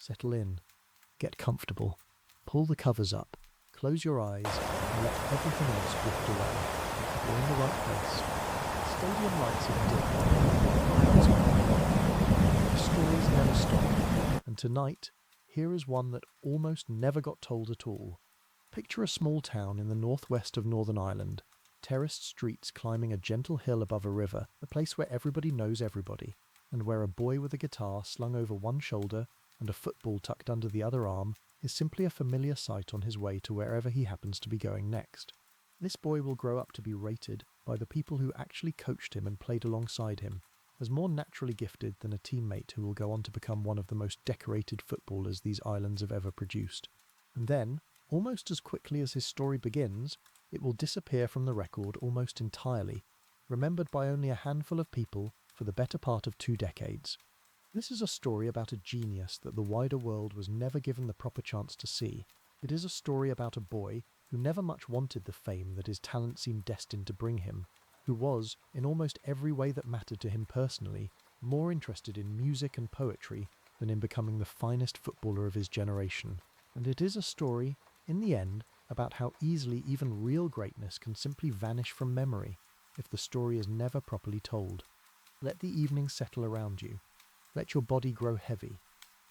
Settle in. Get comfortable. Pull the covers up. Close your eyes and let everything else drift away. You're in the right place. Stadium lights have dimmed. Crowds are gone. The stories never stop. And tonight, here is one that almost never got told at all. Picture a small town in the northwest of Northern Ireland. Terraced streets climbing a gentle hill above a river, a place where everybody knows everybody, and where a boy with a guitar slung over one shoulder and a football tucked under the other arm is simply a familiar sight on his way to wherever he happens to be going next. This boy will grow up to be rated by the people who actually coached him and played alongside him as more naturally gifted than a teammate who will go on to become one of the most decorated footballers these islands have ever produced. And then, almost as quickly as his story begins, it will disappear from the record almost entirely, remembered by only a handful of people for the better part of 2 decades. This is a story about a genius that the wider world was never given the proper chance to see. It is a story about a boy who never much wanted the fame that his talent seemed destined to bring him, who was, in almost every way that mattered to him personally, more interested in music and poetry than in becoming the finest footballer of his generation. And it is a story, in the end, about how easily even real greatness can simply vanish from memory if the story is never properly told. Let the evening settle around you. Let your body grow heavy.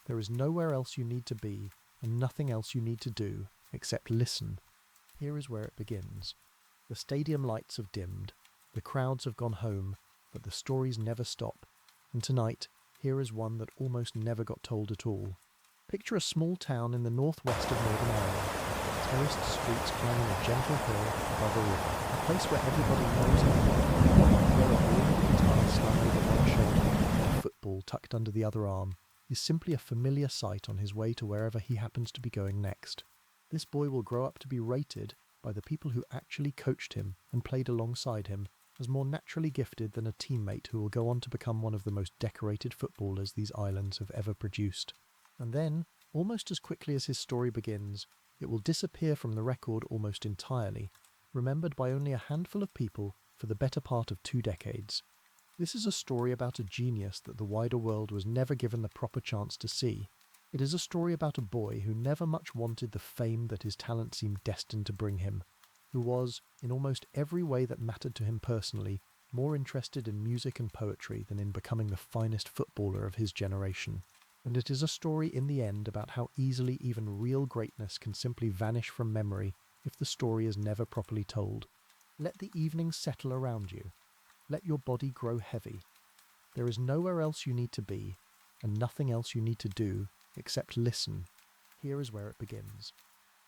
There is nowhere else you need to be and nothing else you need to do except listen. Here is where it begins. The stadium lights have dimmed. The crowds have gone home, but the stories never stop. And tonight, here is one that almost never got told at all. Picture a small town in the northwest of Northern Ireland. Terraced streets climbing a gentle hill above a river, a place where everybody knows everybody, where a boy with a guitar slung over one shoulder and a football tucked under the other arm is simply a familiar sight on his way to wherever he happens to be going next. This boy will grow up to be rated by the people who actually coached him and played alongside him as more naturally gifted than a teammate who will go on to become one of the most decorated footballers these islands have ever produced. And then, almost as quickly as his story begins, it will disappear from the record almost entirely, remembered by only a handful of people for the better part of 2 decades. This is a story about a genius that the wider world was never given the proper chance to see. It is a story about a boy who never much wanted the fame that his talent seemed destined to bring him, who was, in almost every way that mattered to him personally, more interested in music and poetry than in becoming the finest footballer of his generation. And it is a story in the end about how easily even real greatness can simply vanish from memory if the story is never properly told. Let the evening settle around you. Let your body grow heavy. There is nowhere else you need to be, and nothing else you need to do except listen. Here is where it begins.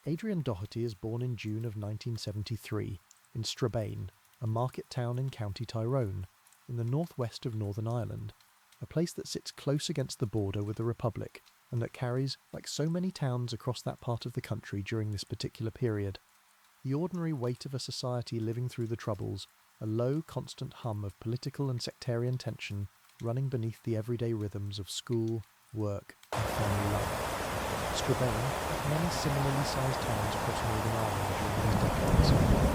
Adrian Doherty is born in June of 1973 in Strabane, a market town in County Tyrone, in the northwest of Northern Ireland, a place that sits close against the border with the Republic and that carries, like so many towns across that part of the country during this particular period, the ordinary weight of a society living through the Troubles, a low, constant hum of political and sectarian tension running beneath the everyday rhythms of school, work, and family life. Strabane, like many similarly sized towns across Northern Ireland during these decades,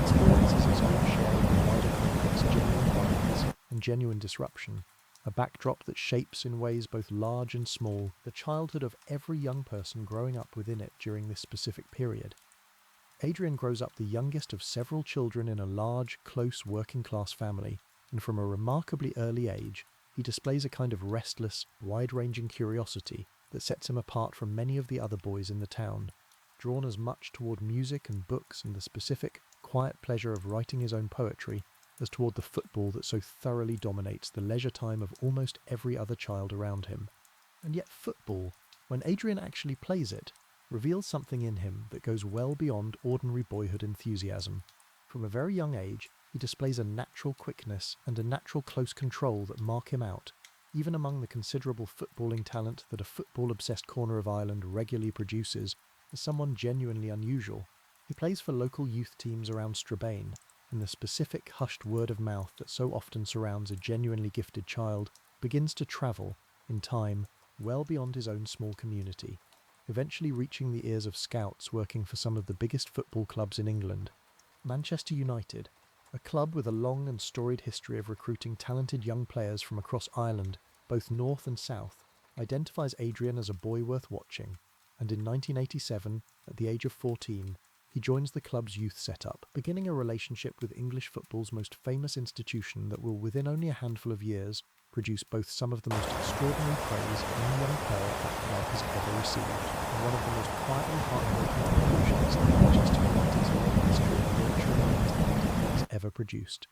experiences its own share of the wider conflict's genuine violence and genuine disruption, a backdrop that shapes in ways both large and small the childhood of every young person growing up within it during this specific period. Adrian grows up the youngest of several children in a large, close working-class family, and from a remarkably early age, he displays a kind of restless, wide-ranging curiosity that sets him apart from many of the other boys in the town, drawn as much toward music and books and the specific, quiet pleasure of writing his own poetry as toward the football that so thoroughly dominates the leisure time of almost every other child around him. And yet football, when Adrian actually plays it, reveals something in him that goes well beyond ordinary boyhood enthusiasm. From a very young age, he displays a natural quickness and a natural close control that mark him out, even among the considerable footballing talent that a football-obsessed corner of Ireland regularly produces, as someone genuinely unusual. He plays for local youth teams around Strabane, and the specific hushed word of mouth that so often surrounds a genuinely gifted child begins to travel, in time, well beyond his own small community, eventually reaching the ears of scouts working for some of the biggest football clubs in England. Manchester United, a club with a long and storied history of recruiting talented young players from across Ireland, both north and south, identifies Adrian as a boy worth watching, and in 1987, at the age of 14, he joins the club's youth setup, beginning a relationship with English football's most famous institution that will, within only a handful of years, produce both some of the most extraordinary praise any young player at that club has ever received, and one of the most quietly heartbreaking conclusions that Manchester United's long history of nurturing young talent has ever produced.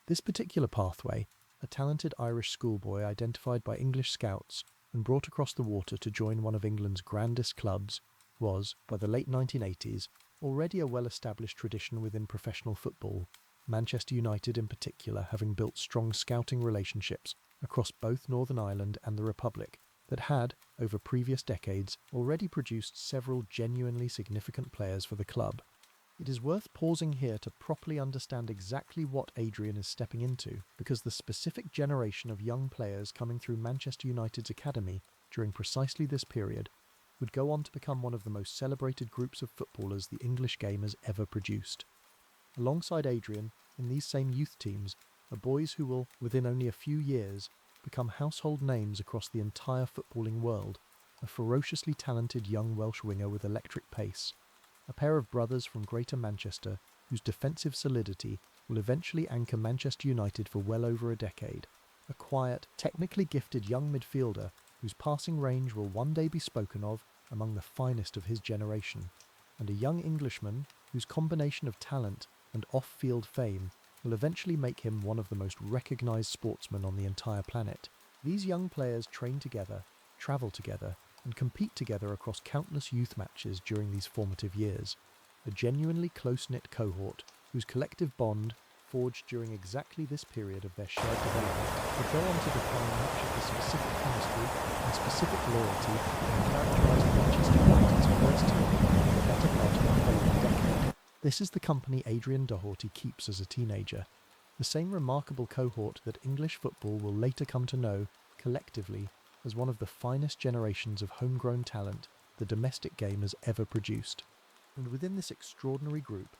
This particular pathway, a talented Irish schoolboy identified by English scouts and brought across the water to join one of England's grandest clubs, was, by the late 1980s, already a well-established tradition within professional football, Manchester United in particular having built strong scouting relationships across both Northern Ireland and the Republic that had, over previous decades, already produced several genuinely significant players for the club. It is worth pausing here to properly understand exactly what Adrian is stepping into, because the specific generation of young players coming through Manchester United's academy during precisely this period would go on to become one of the most celebrated groups of footballers the English game has ever produced. Alongside Adrian, in these same youth teams, are boys who will, within only a few years, become household names across the entire footballing world. A ferociously talented young Welsh winger with electric pace, a pair of brothers from Greater Manchester whose defensive solidity will eventually anchor Manchester United for well over a decade, a quiet, technically gifted young midfielder whose passing range will one day be spoken of among the finest of his generation, and a young Englishman whose combination of talent and off-field fame will eventually make him one of the most recognised sportsmen on the entire planet. These young players train together, travel together, and compete together across countless youth matches during these formative years, a genuinely close-knit cohort whose collective bond, forged during exactly this period of their shared development, would go on to define much of the specific chemistry and specific loyalty that characterised Manchester United's first team for the better part of the following decade. This is the company Adrian Doherty keeps as a teenager, the same remarkable cohort that English football will later come to know, collectively, as one of the finest generations of homegrown talent the domestic game has ever produced. And within this extraordinary group,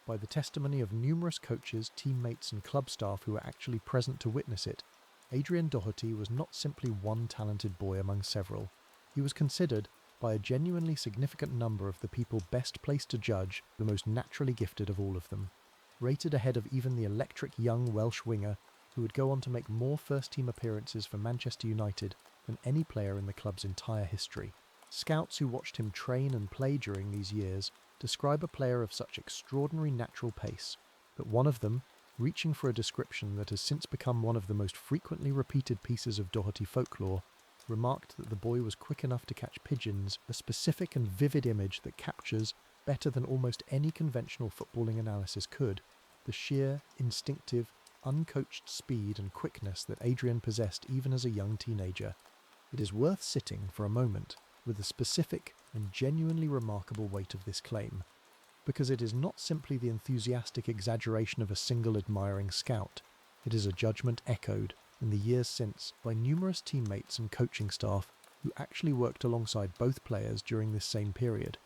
by the testimony of numerous coaches, teammates and club staff who were actually present to witness it, Adrian Doherty was not simply one talented boy among several. He was considered, by a genuinely significant number of the people best placed to judge, the most naturally gifted of all of them, rated ahead of even the electric young Welsh winger who would go on to make more first-team appearances for Manchester United than any player in the club's entire history. Scouts who watched him train and play during these years describe a player of such extraordinary natural pace that one of them, reaching for a description that has since become one of the most frequently repeated pieces of Doherty folklore, remarked that the boy was quick enough to catch pigeons, a specific and vivid image that captures, better than almost any conventional footballing analysis could, the sheer, instinctive, uncoached speed and quickness that Adrian possessed even as a young teenager. It is worth sitting for a moment with the specific and genuinely remarkable weight of this claim, because it is not simply the enthusiastic exaggeration of a single admiring scout. It is a judgment echoed, in the years since, by numerous teammates and coaching staff who actually worked alongside both players during this same period,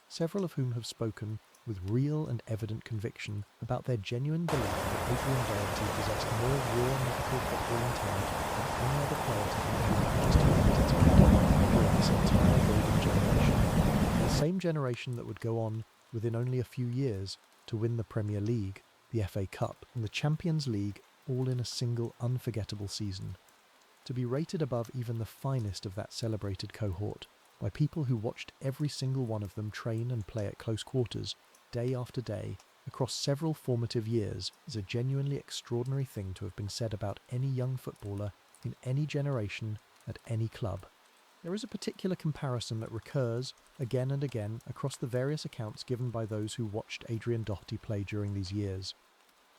several of whom have spoken with real and evident conviction about their genuine belief that Adrian Doherty possessed more raw natural footballing talent than any other player to come through Manchester United's academy during this entire golden generation. The same generation that would go on, within only a few years, to win the Premier League, the FA Cup, and the Champions League all in a single unforgettable season. To be rated above even the finest of that celebrated cohort, by people who watched every single one of them train and play at close quarters, day after day, across several formative years, is a genuinely extraordinary thing to have been said about any young footballer in any generation at any club. There is a particular comparison that recurs again and again across the various accounts given by those who watched Adrian Doherty play during these years.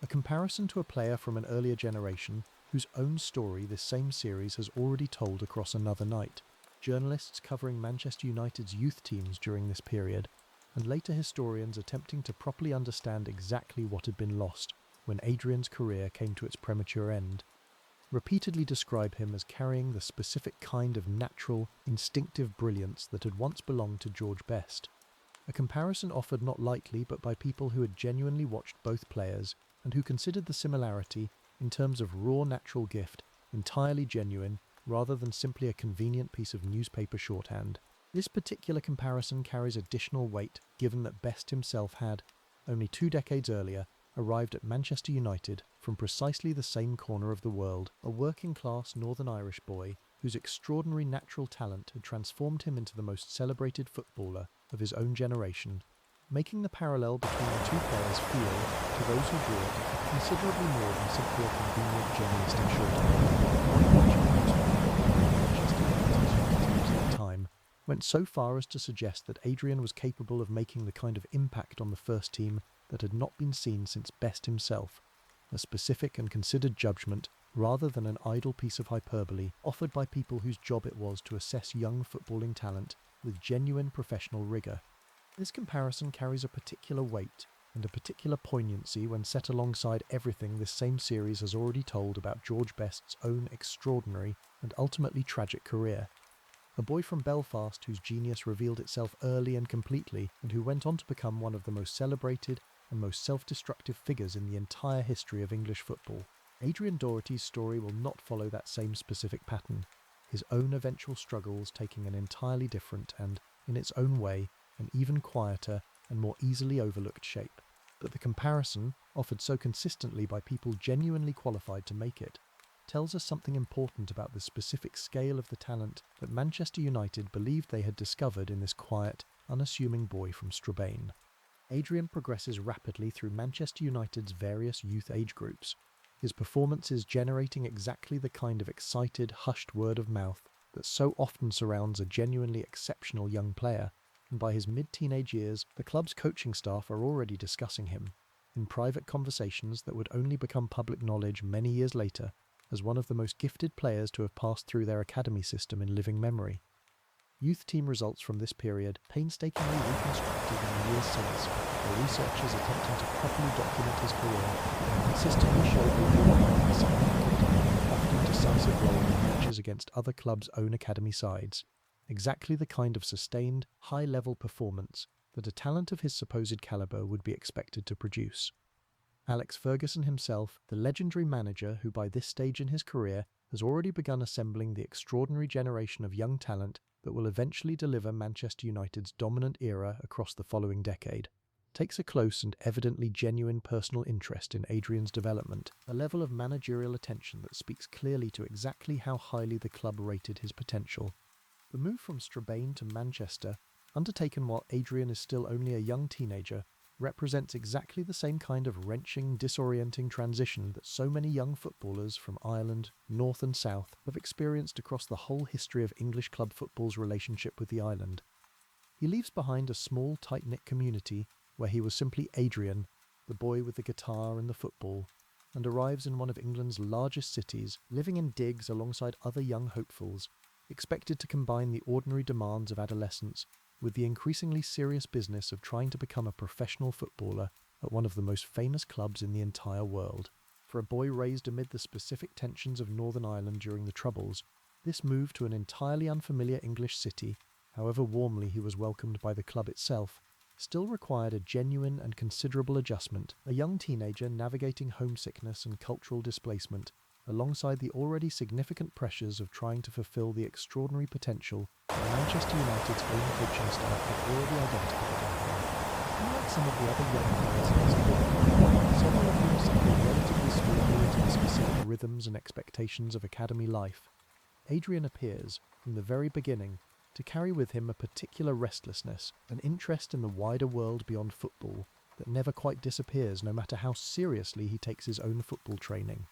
A comparison to a player from an earlier generation whose own story this same series has already told across another night. Journalists covering Manchester United's youth teams during this period, and later historians attempting to properly understand exactly what had been lost when Adrian's career came to its premature end, repeatedly describe him as carrying the specific kind of natural, instinctive brilliance that had once belonged to George Best. A comparison offered not lightly but by people who had genuinely watched both players and who considered the similarity, in terms of raw natural gift, entirely genuine rather than simply a convenient piece of newspaper shorthand. This particular comparison carries additional weight given that Best himself had, only 2 decades earlier, arrived at Manchester United from precisely the same corner of the world, a working-class Northern Irish boy whose extraordinary natural talent had transformed him into the most celebrated footballer of his own generation, making the parallel between the two players feel, to those who drew it, considerably more than simply a convenient journalistic shorthand. Manchester United's at the time went so far as to suggest that Adrian was capable of making the kind of impact on the first team that had not been seen since Best himself, a specific and considered judgment rather than an idle piece of hyperbole offered by people whose job it was to assess young footballing talent with genuine professional rigour. This comparison carries a particular weight and a particular poignancy when set alongside everything this same series has already told about George Best's own extraordinary and ultimately tragic career. A boy from Belfast whose genius revealed itself early and completely, and who went on to become one of the most celebrated and most self-destructive figures in the entire history of English football. Adrian Doherty's story will not follow that same specific pattern, his own eventual struggles taking an entirely different and, in its own way, an even quieter and more easily overlooked shape. But the comparison, offered so consistently by people genuinely qualified to make it, tells us something important about the specific scale of the talent that Manchester United believed they had discovered in this quiet, unassuming boy from Strabane. Adrian progresses rapidly through Manchester United's various youth age groups, his performances generating exactly the kind of excited, hushed word of mouth that so often surrounds a genuinely exceptional young player, and by his mid-teenage years, the club's coaching staff are already discussing him, in private conversations that would only become public knowledge many years later, as one of the most gifted players to have passed through their academy system in living memory. Youth team results from this period, painstakingly reconstructed in the years since, by researchers attempting to properly document his career, consistently show Adrian playing a significant, often decisive role in matches against other clubs' own academy sides, exactly the kind of sustained, high-level performance that a talent of his supposed calibre would be expected to produce. Alex Ferguson himself, the legendary manager who by this stage in his career has already begun assembling the extraordinary generation of young talent that will eventually deliver Manchester United's dominant era across the following decade, takes a close and evidently genuine personal interest in Adrian's development, a level of managerial attention that speaks clearly to exactly how highly the club rated his potential. The move from Strabane to Manchester, undertaken while Adrian is still only a young teenager, represents exactly the same kind of wrenching, disorienting transition that so many young footballers from Ireland, north and south, have experienced across the whole history of English club football's relationship with the island. He leaves behind a small, tight-knit community where he was simply Adrian, the boy with the guitar and the football, and arrives in one of England's largest cities, living in digs alongside other young hopefuls, expected to combine the ordinary demands of adolescence with the increasingly serious business of trying to become a professional footballer at one of the most famous clubs in the entire world. For a boy raised amid the specific tensions of Northern Ireland during the Troubles, this move to an entirely unfamiliar English city, however warmly he was welcomed by the club itself, still required a genuine and considerable adjustment, a young teenager navigating homesickness and cultural displacement, alongside the already significant pressures of trying to fulfill the extraordinary potential that Manchester United's own coaching staff had already identified in him. Unlike some of the other young players in his career, several of whom settled relatively smoothly into the specific rhythms and expectations of academy life, Adrian appears, from the very beginning, to carry with him a particular restlessness, an interest in the wider world beyond football that never quite disappears no matter how seriously he takes his own football training.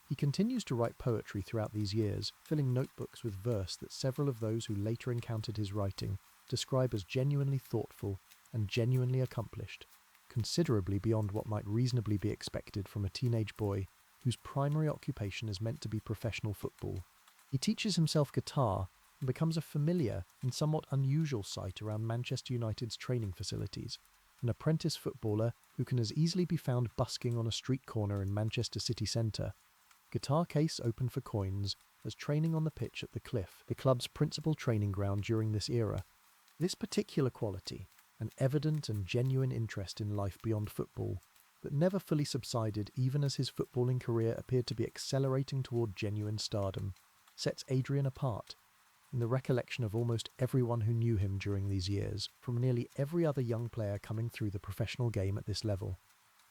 He continues to write poetry throughout these years, filling notebooks with verse that several of those who later encountered his writing describe as genuinely thoughtful and genuinely accomplished, considerably beyond what might reasonably be expected from a teenage boy whose primary occupation is meant to be professional football. He teaches himself guitar and becomes a familiar and somewhat unusual sight around Manchester United's training facilities, an apprentice footballer who can as easily be found busking on a street corner in Manchester city centre, guitar case open for coins, as training on the pitch at the Cliff, the club's principal training ground during this era. This particular quality, an evident and genuine interest in life beyond football, that never fully subsided even as his footballing career appeared to be accelerating toward genuine stardom, sets Adrian apart in the recollection of almost everyone who knew him during these years, from nearly every other young player coming through the professional game at this level.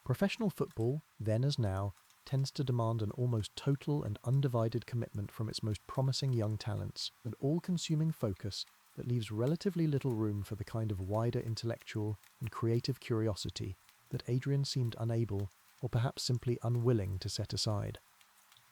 Professional football, then as now, tends to demand an almost total and undivided commitment from its most promising young talents, an all-consuming focus that leaves relatively little room for the kind of wider intellectual and creative curiosity that Adrian seemed unable, or perhaps simply unwilling, to set aside.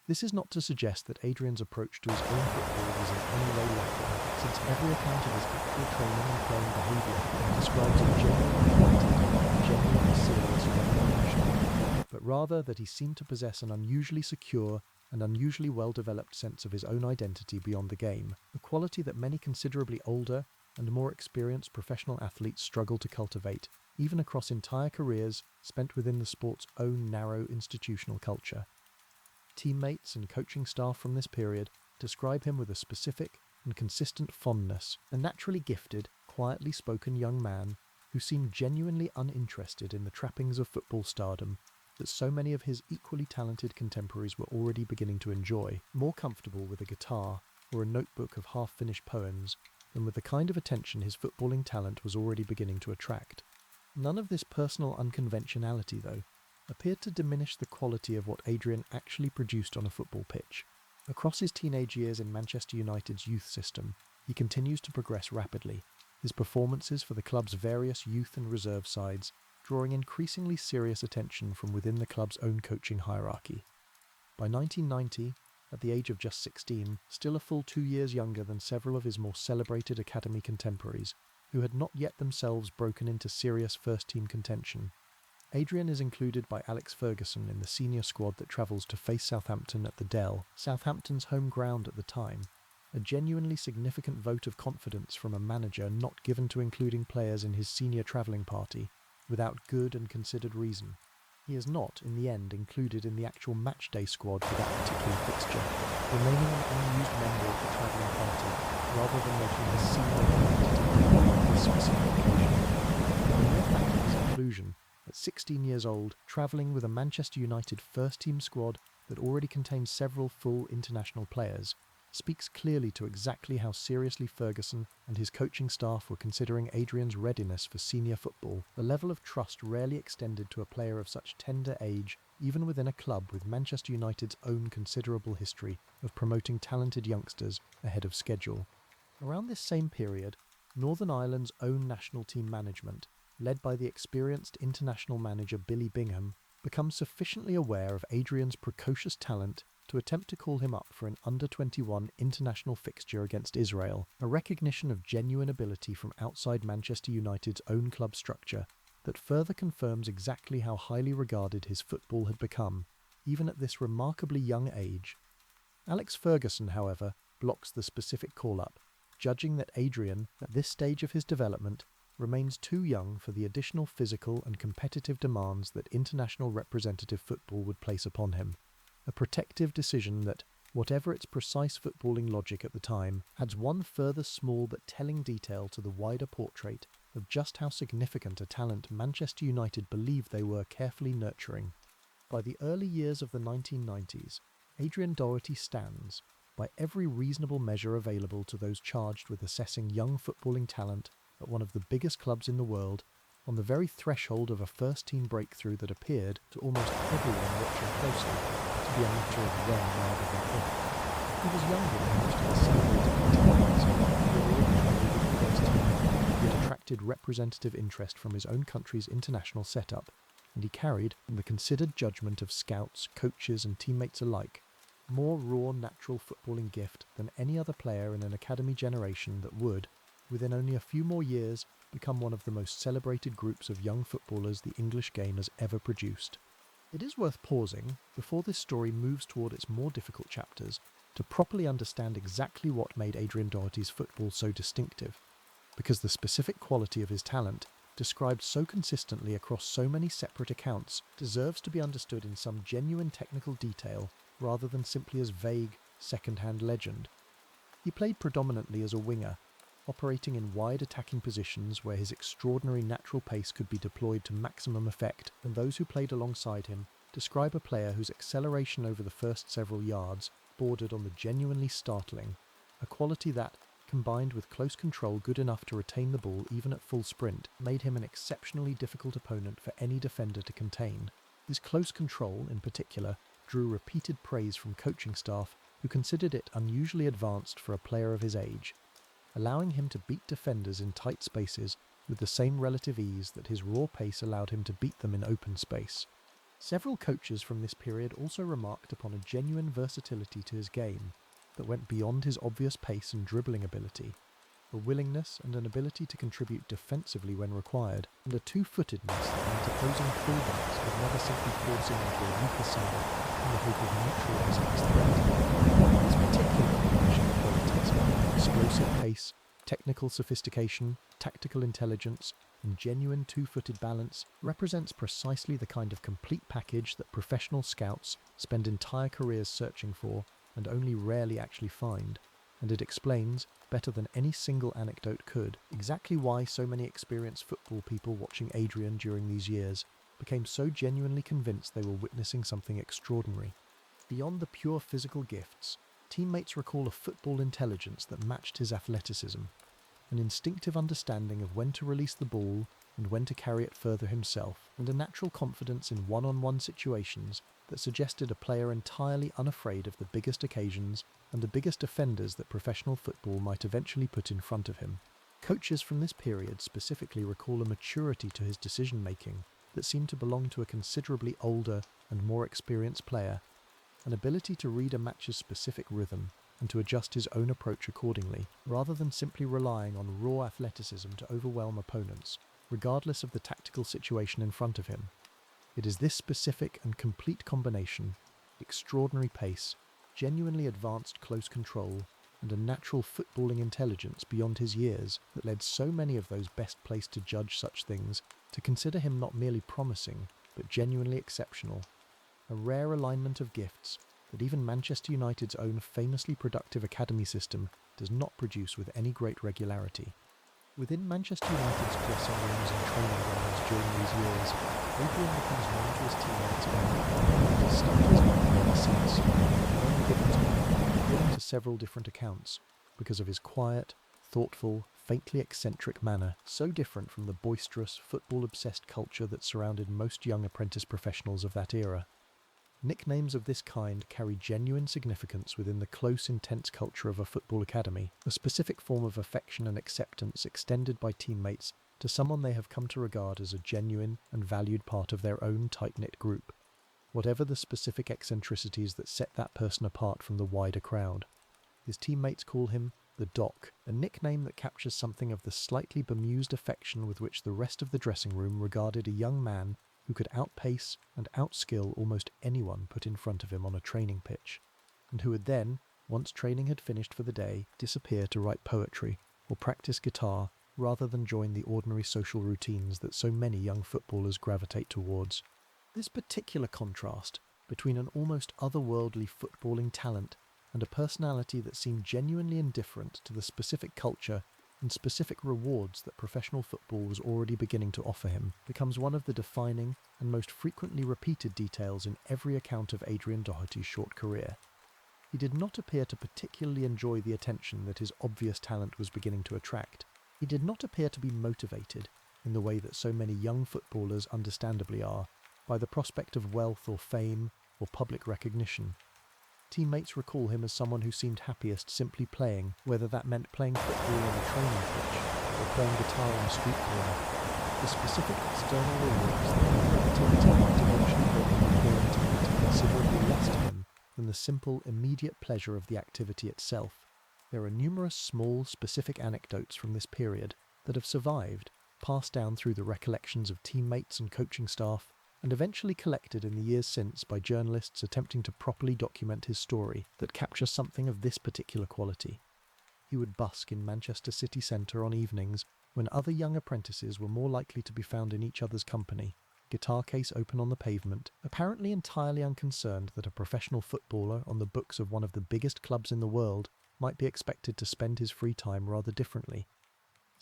This is not to suggest that Adrian's approach to his own football was in any way lacking, since every account of his actual training and playing behaviour describes a genuinely talented, genuinely serious young professional, but rather that he seemed to possess an unusually secure and unusually well-developed sense of his own identity beyond the game, a quality that many considerably older and more experienced professional athletes struggle to cultivate, even across entire careers spent within the sport's own narrow institutional culture. Teammates and coaching staff from this period describe him with a specific and consistent fondness, a naturally gifted, quietly spoken young man who seemed genuinely uninterested in the trappings of football stardom that so many of his equally talented contemporaries were already beginning to enjoy, more comfortable with a guitar or a notebook of half-finished poems than with the kind of attention his footballing talent was already beginning to attract. None of this personal unconventionality, though, appeared to diminish the quality of what Adrian actually produced on a football pitch. Across his teenage years in Manchester United's youth system, he continues to progress rapidly, his performances for the club's various youth and reserve sides drawing increasingly serious attention from within the club's own coaching hierarchy. By 1990, at the age of just 16, still a full 2 years younger than several of his more celebrated academy contemporaries, who had not yet themselves broken into serious first-team contention, Adrian is included by Alex Ferguson in the senior squad that travels to face Southampton at the Dell, Southampton's home ground at the time, a genuinely significant vote of confidence from a manager not given to including players in his senior travelling party without good and considered reason. He is not, in the end, included in the actual matchday squad for that particular fixture, remaining an unused member of the travelling party rather than making his senior competitive debut on this specific occasion. The mere fact of his inclusion at 16 years old, travelling with a Manchester United first-team squad that already contains several full international players, speaks clearly to exactly how seriously Ferguson and his coaching staff were considering Adrian's readiness for senior football, a level of trust rarely extended to a player of such tender age, even within a club with Manchester United's own considerable history of promoting talented youngsters ahead of schedule. Around this same period, Northern Ireland's own national team management, led by the experienced international manager Billy Bingham, becomes sufficiently aware of Adrian's precocious talent to attempt to call him up for an under-21 international fixture against Israel, a recognition of genuine ability from outside Manchester United's own club structure that further confirms exactly how highly regarded his football had become, even at this remarkably young age. Alex Ferguson, however, blocks the specific call-up, judging that Adrian, at this stage of his development, remains too young for the additional physical and competitive demands that international representative football would place upon him, a protective decision that, whatever its precise footballing logic at the time, adds one further small but telling detail to the wider portrait of just how significant a talent Manchester United believed they were carefully nurturing. By the early years of the 1990s, Adrian Doherty stands, by every reasonable measure available to those charged with assessing young footballing talent at one of the biggest clubs in the world, on the very threshold of a first-team breakthrough that appeared, to almost everyone watching closely, to be a matter of when rather than if. He was younger than most of the celebrated contemporaries who had already travelled with the first team, yet attracted representative interest from his own country's international setup, and he carried, in the considered judgment of scouts, coaches and teammates alike, more raw natural footballing gift than any other player in an academy generation that would, within only a few more years, become one of the most celebrated groups of young footballers the English game has ever produced. It is worth pausing, before this story moves toward its more difficult chapters, to properly understand exactly what made Adrian Doherty's football so distinctive, because the specific quality of his talent, described so consistently across so many separate accounts, deserves to be understood in some genuine technical detail rather than simply as vague, second-hand legend. He played predominantly as a winger, operating in wide attacking positions where his extraordinary natural pace could be deployed to maximum effect, and those who played alongside him describe a player whose acceleration over the first several yards bordered on the genuinely startling, a quality that, combined with close control good enough to retain the ball even at full sprint, made him an exceptionally difficult opponent for any defender to contain. His close control, in particular, drew repeated praise from coaching staff who considered it unusually advanced for a player of his age, allowing him to beat defenders in tight spaces with the same relative ease that his raw pace allowed him to beat them in open space. Several coaches from this period also remarked upon a genuine versatility to his game that went beyond his obvious pace and dribbling ability, a willingness and an ability to contribute defensively when required, and a two-footedness that meant opposing fullbacks could never simply force him into a weaker side in the hope of neutralising his threat. This particular combination of qualities, explosive pace, technical sophistication, tactical intelligence, and genuine two-footed balance, represents precisely the kind of complete package that professional scouts spend entire careers searching for and only rarely actually find, and it explains, better than any single anecdote could, exactly why so many experienced football people watching Adrian during these years became so genuinely convinced they were witnessing something extraordinary. Beyond the pure physical gifts, teammates recall a football intelligence that matched his athleticism, an instinctive understanding of when to release the ball and when to carry it further himself, and a natural confidence in one-on-one situations that suggested a player entirely unafraid of the biggest occasions and the biggest offenders that professional football might eventually put in front of him. Coaches from this period specifically recall a maturity to his decision-making that seemed to belong to a considerably older and more experienced player, an ability to read a match's specific rhythm and to adjust his own approach accordingly, rather than simply relying on raw athleticism to overwhelm opponents, regardless of the tactical situation in front of him. It is this specific and complete combination, extraordinary pace, genuinely advanced close control, and a natural footballing intelligence beyond his years that led so many of those best placed to judge such things to consider him not merely promising, but genuinely exceptional. A rare alignment of gifts that even Manchester United's own famously productive academy system does not produce with any great regularity. Within Manchester United's dressing rooms and training grounds during these years, Adrian becomes known to his teammates by a nickname that has stuck his memory ever since, the name given to him, according to several different accounts, because of his quiet, thoughtful, faintly eccentric manner, so different from the boisterous, football-obsessed culture that surrounded most young apprentice professionals of that era. Nicknames of this kind carry genuine significance within the close, intense culture of a football academy, a specific form of affection and acceptance extended by teammates to someone they have come to regard as a genuine and valued part of their own tight-knit group, whatever the specific eccentricities that set that person apart from the wider crowd. His teammates call him the Doc, a nickname that captures something of the slightly bemused affection with which the rest of the dressing room regarded a young man who could outpace and outskill almost anyone put in front of him on a training pitch, and who would then, once training had finished for the day, disappear to write poetry or practice guitar rather than join the ordinary social routines that so many young footballers gravitate towards. This particular contrast between an almost otherworldly footballing talent and a personality that seemed genuinely indifferent to the specific culture and specific rewards that professional football was already beginning to offer him, becomes one of the defining and most frequently repeated details in every account of Adrian Doherty's short career. He did not appear to particularly enjoy the attention that his obvious talent was beginning to attract. He did not appear to be motivated, in the way that so many young footballers understandably are, by the prospect of wealth or fame or public recognition. Teammates recall him as someone who seemed happiest simply playing, whether that meant playing football on a training pitch or playing guitar on a street corner. The specific external rewards that other activity might eventually bring him appearing to matter considerably less to him than the simple, immediate pleasure of the activity itself. There are numerous small, specific anecdotes from this period that have survived, passed down through the recollections of teammates and coaching staff, and eventually collected in the years since by journalists attempting to properly document his story, that capture something of this particular quality. He would busk in Manchester city centre on evenings when other young apprentices were more likely to be found in each other's company, guitar case open on the pavement, apparently entirely unconcerned that a professional footballer on the books of one of the biggest clubs in the world might be expected to spend his free time rather differently.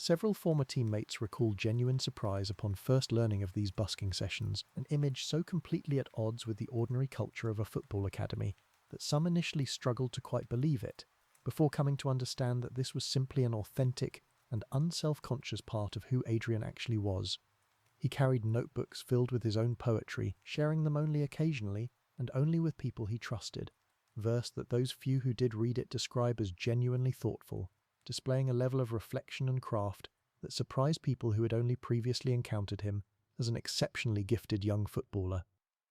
Several former teammates recall genuine surprise upon first learning of these busking sessions, an image so completely at odds with the ordinary culture of a football academy that some initially struggled to quite believe it, before coming to understand that this was simply an authentic and unself-conscious part of who Adrian actually was. He carried notebooks filled with his own poetry, sharing them only occasionally and only with people he trusted, verse that those few who did read it describe as genuinely thoughtful, displaying a level of reflection and craft that surprised people who had only previously encountered him as an exceptionally gifted young footballer.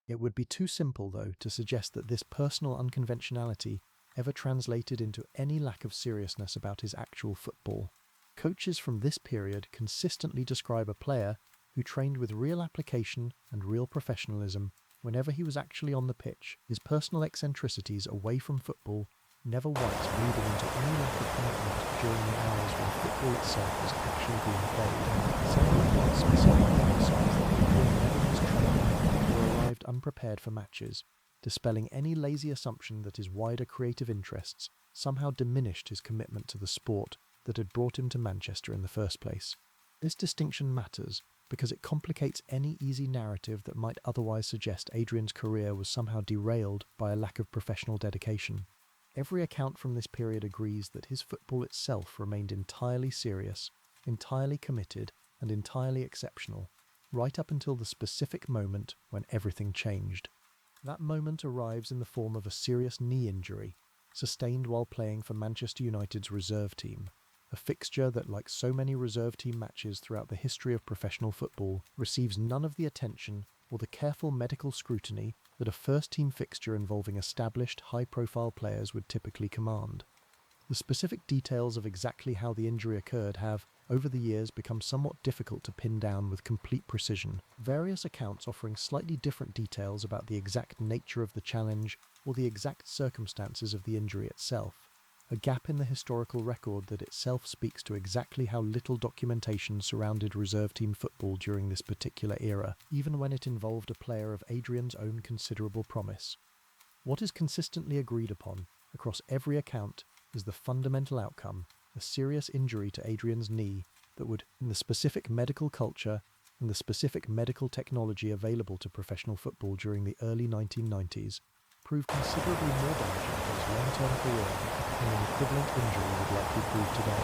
It would be too simple, though, to suggest that this personal unconventionality ever translated into any lack of seriousness about his actual football. Coaches from this period consistently describe a player who trained with real application and real professionalism whenever he was actually on the pitch, his personal eccentricities away from football never once bleeding into any lack of commitment during the hours when football itself was actually being played. Several accounts specifically emphasise that Adrian never missed training or arrived unprepared for matches, dispelling any lazy assumption that his wider creative interests somehow diminished his commitment to the sport that had brought him to Manchester in the first place. This distinction matters because it complicates any easy narrative that might otherwise suggest Adrian's career was somehow derailed by a lack of professional dedication. Every account from this period agrees that his football itself remained entirely serious, entirely committed, and entirely exceptional, right up until the specific moment when everything changed. That moment arrives in the form of a serious knee injury, sustained while playing for Manchester United's reserve team, a fixture that, like so many reserve team matches throughout the history of professional football, receives none of the attention or the careful medical scrutiny that a first-team fixture involving established, high-profile players would typically command. The specific details of exactly how the injury occurred have, over the years, become somewhat difficult to pin down with complete precision, various accounts offering slightly different details about the exact nature of the challenge or the exact circumstances of the injury itself. A gap in the historical record that itself speaks to exactly how little documentation surrounded reserve team football during this particular era, even when it involved a player of Adrian's own considerable promise. What is consistently agreed upon, across every account, is the fundamental outcome, a serious injury to Adrian's knee that would, in the specific medical culture and the specific medical technology available to professional football during the early 1990s, prove considerably more damaging to his long-term career than an equivalent injury would likely prove today.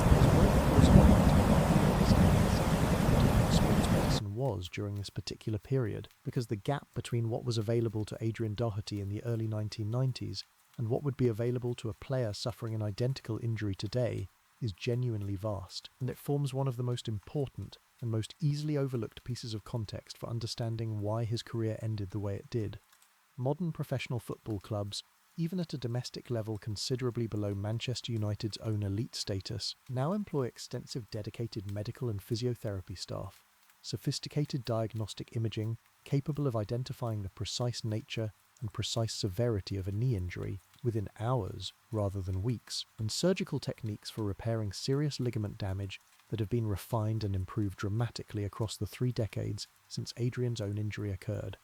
It is worth pausing on to fully understand exactly how different sports medicine was during this particular period, because the gap between what was available to Adrian Doherty in the early 1990s and what would be available to a player suffering an identical injury today is genuinely vast, and it forms one of the most important and most easily overlooked pieces of context for understanding why his career ended the way it did. Modern professional football clubs, even at a domestic level considerably below Manchester United's own elite status, now employ extensive dedicated medical and physiotherapy staff, sophisticated diagnostic imaging capable of identifying the precise nature and precise severity of a knee injury within hours rather than weeks, and surgical techniques for repairing serious ligament damage that have been refined and improved dramatically across the 3 decades since Adrian's own injury occurred.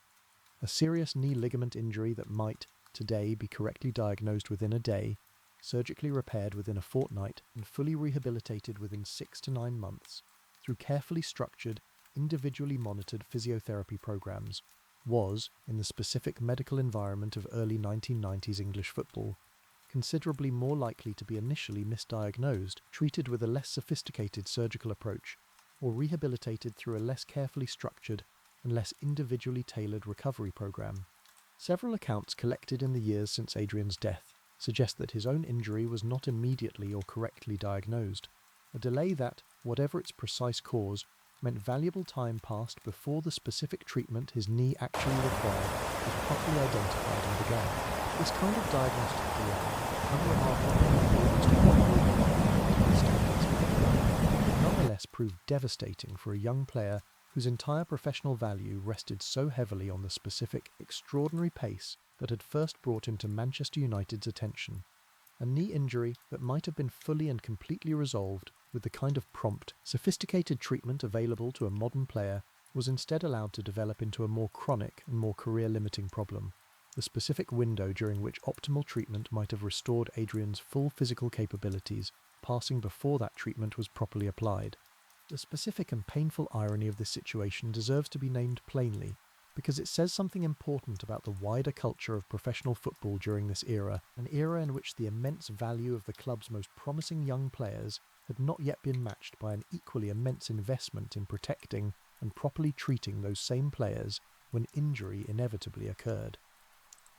A serious knee ligament injury that might, today, be correctly diagnosed within a day, surgically repaired within a fortnight, and fully rehabilitated within 6 to 9 months, through carefully structured, individually monitored physiotherapy programs, was, in the specific medical environment of early 1990s English football, considerably more likely to be initially misdiagnosed, treated with a less sophisticated surgical approach, or rehabilitated through a less carefully structured and less individually tailored recovery program. Several accounts collected in the years since Adrian's death suggest that his own injury was not immediately or correctly diagnosed, a delay that, whatever its precise cause, meant valuable time passed before the specific treatment his knee actually required was properly identified and begun. This kind of diagnostic delay, unremarkable and almost unavoidable given medical standards, nonetheless proved devastating for a young player whose entire professional value rested so heavily on the specific, extraordinary pace that had first brought him to Manchester United's attention. A knee injury that might have been fully and completely resolved with the kind of prompt, sophisticated treatment available to a modern player was instead allowed to develop into a more chronic and more career-limiting problem, the specific window during which optimal treatment might have restored Adrian's full physical capabilities, passing before that treatment was properly applied. The specific and painful irony of this situation deserves to be named plainly, because it says something important about the wider culture of professional football during this era, an era in which the immense value of the club's most promising young players had not yet been matched by an equally immense investment in protecting and properly treating those same players when injury inevitably occurred.